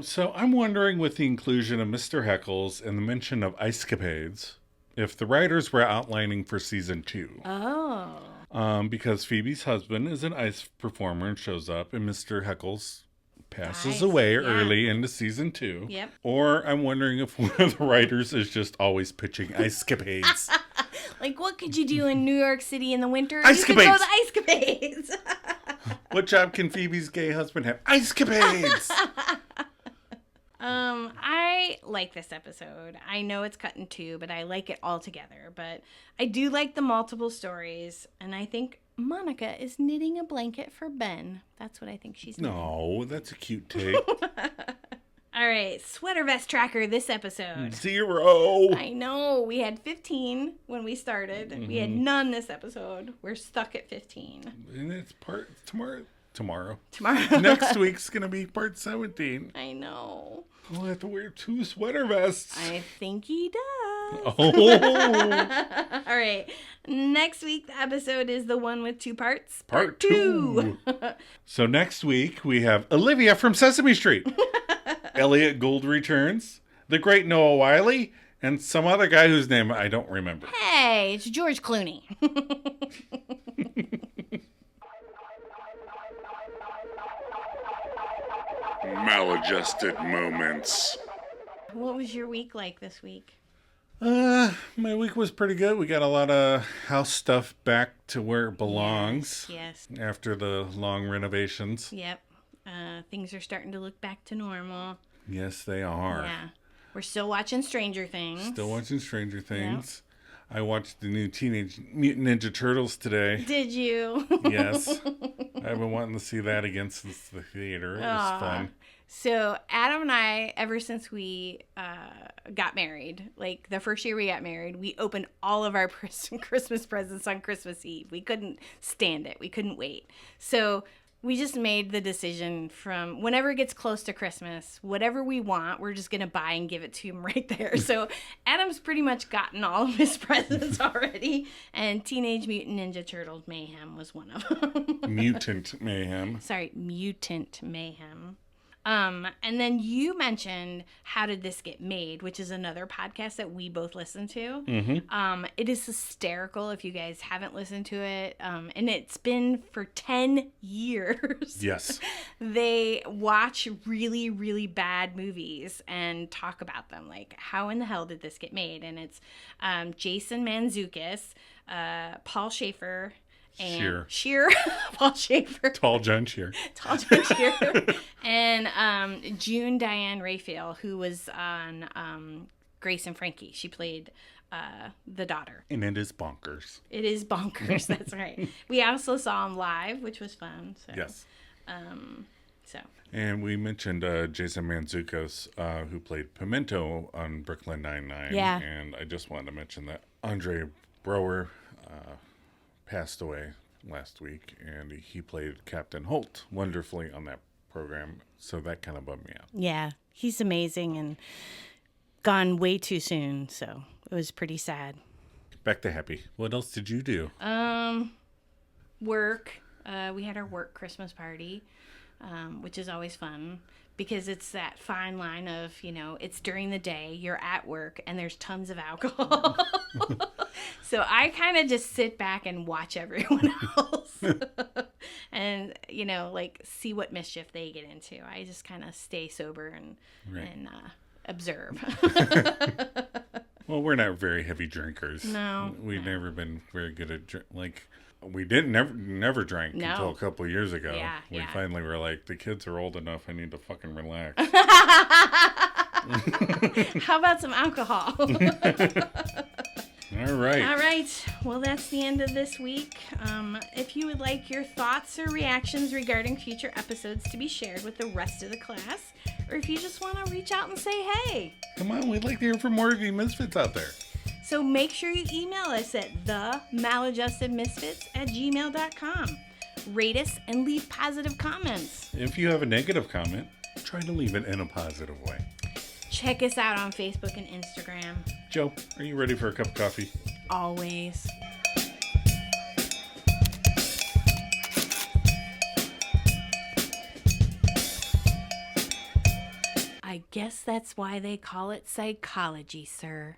So I'm wondering, with the inclusion of Mr. Heckles and the mention of ice-capades, if the writers were outlining for season 2. Oh. Because Phoebe's husband is an ice performer and shows up, and Mr. Heckles passes away early into season 2. Yep. Or I'm wondering if one of the writers is just always pitching ice-capades. Like, what could you do in New York City in the winter? Ice-capades! You could go to ice-capades. What job can Phoebe's gay husband have? Ice-capades! I like this episode. I know it's cut in two, but I like it all together. But I do like the multiple stories, and I think Monica is knitting a blanket for Ben. That's what I think she's knitting. No, that's a cute take. All right, sweater vest tracker this episode. 0. I know. We had 15 when we started. We had none this episode. We're stuck at 15. And it's part tomorrow. Tomorrow. Next week's going to be part 17. I know. We'll have to wear 2 sweater vests. I think he does. Oh. All right. Next week, the episode is the one with 2 parts. Part 2. So next week, we have Olivia from Sesame Street. Elliot Gould returns. The great Noah Wiley. And some other guy whose name I don't remember. Hey, it's George Clooney. Maladjusted moments. What was your week like this week? My week was pretty good. We got a lot of house stuff back to where it belongs. Yes. After the long renovations. Yep. Things are starting to look back to normal. Yes, they are. Yeah. We're still watching Stranger Things. Still watching Stranger Things. I watched the new Teenage Mutant Ninja Turtles today. Did you? Yes. I've been wanting to see that again since the theater. It was fun. So Adam and I, ever since we got married, like the first year we got married, we opened all of our Christmas presents on Christmas Eve. We couldn't stand it. We couldn't wait. So we just made the decision from whenever it gets close to Christmas, whatever we want, we're just going to buy and give it to him right there. So Adam's pretty much gotten all of his presents already. And Teenage Mutant Ninja Turtles Mayhem was one of them. Mutant Mayhem. Sorry, Mutant Mayhem. And then you mentioned How Did This Get Made, which is another podcast that we both listen to. Mm-hmm. It is hysterical if you guys haven't listened to it. And it's been for 10 years. Yes. They watch really, really bad movies and talk about them. Like, how in the hell did this get made? And it's Jason Mantzoukas, Paul Schaefer, and Shear. Paul Schaefer. Tall John Shear. And June Diane Raphael, who was on Grace and Frankie. She played the daughter. And it is bonkers. It is bonkers. That's right. We also saw him live, which was fun. So. Yes. And we mentioned Jason Mantzoukas, who played Pimento on Brooklyn Nine-Nine. Yeah. And I just wanted to mention that Andre Brower passed away last week, and he played Captain Holt wonderfully on that program, so that kind of bummed me out. Yeah, he's amazing and gone way too soon, so it was pretty sad. Back to Happy. What else did you do? Work. We had our work Christmas party, which is always fun. Because it's that fine line of, it's during the day, you're at work, and there's tons of alcohol. So I kind of just sit back and watch everyone else. And, see what mischief they get into. I just kind of stay sober and observe. Well, we're not very heavy drinkers. No. We've never been very good at we didn't never drank until a couple of years ago. Yeah, we finally were like, the kids are old enough. I need to fucking relax. How about some alcohol? All right. Well, that's the end of this week. If you would like your thoughts or reactions regarding future episodes to be shared with the rest of the class, or if you just want to reach out and say hey. Come on, we'd like to hear from more of you misfits out there. So make sure you email us at themaladjustedmisfits@gmail.com. Rate us and leave positive comments. If you have a negative comment, try to leave it in a positive way. Check us out on Facebook and Instagram. Joe, are you ready for a cup of coffee? Always. I guess that's why they call it psychology, sir.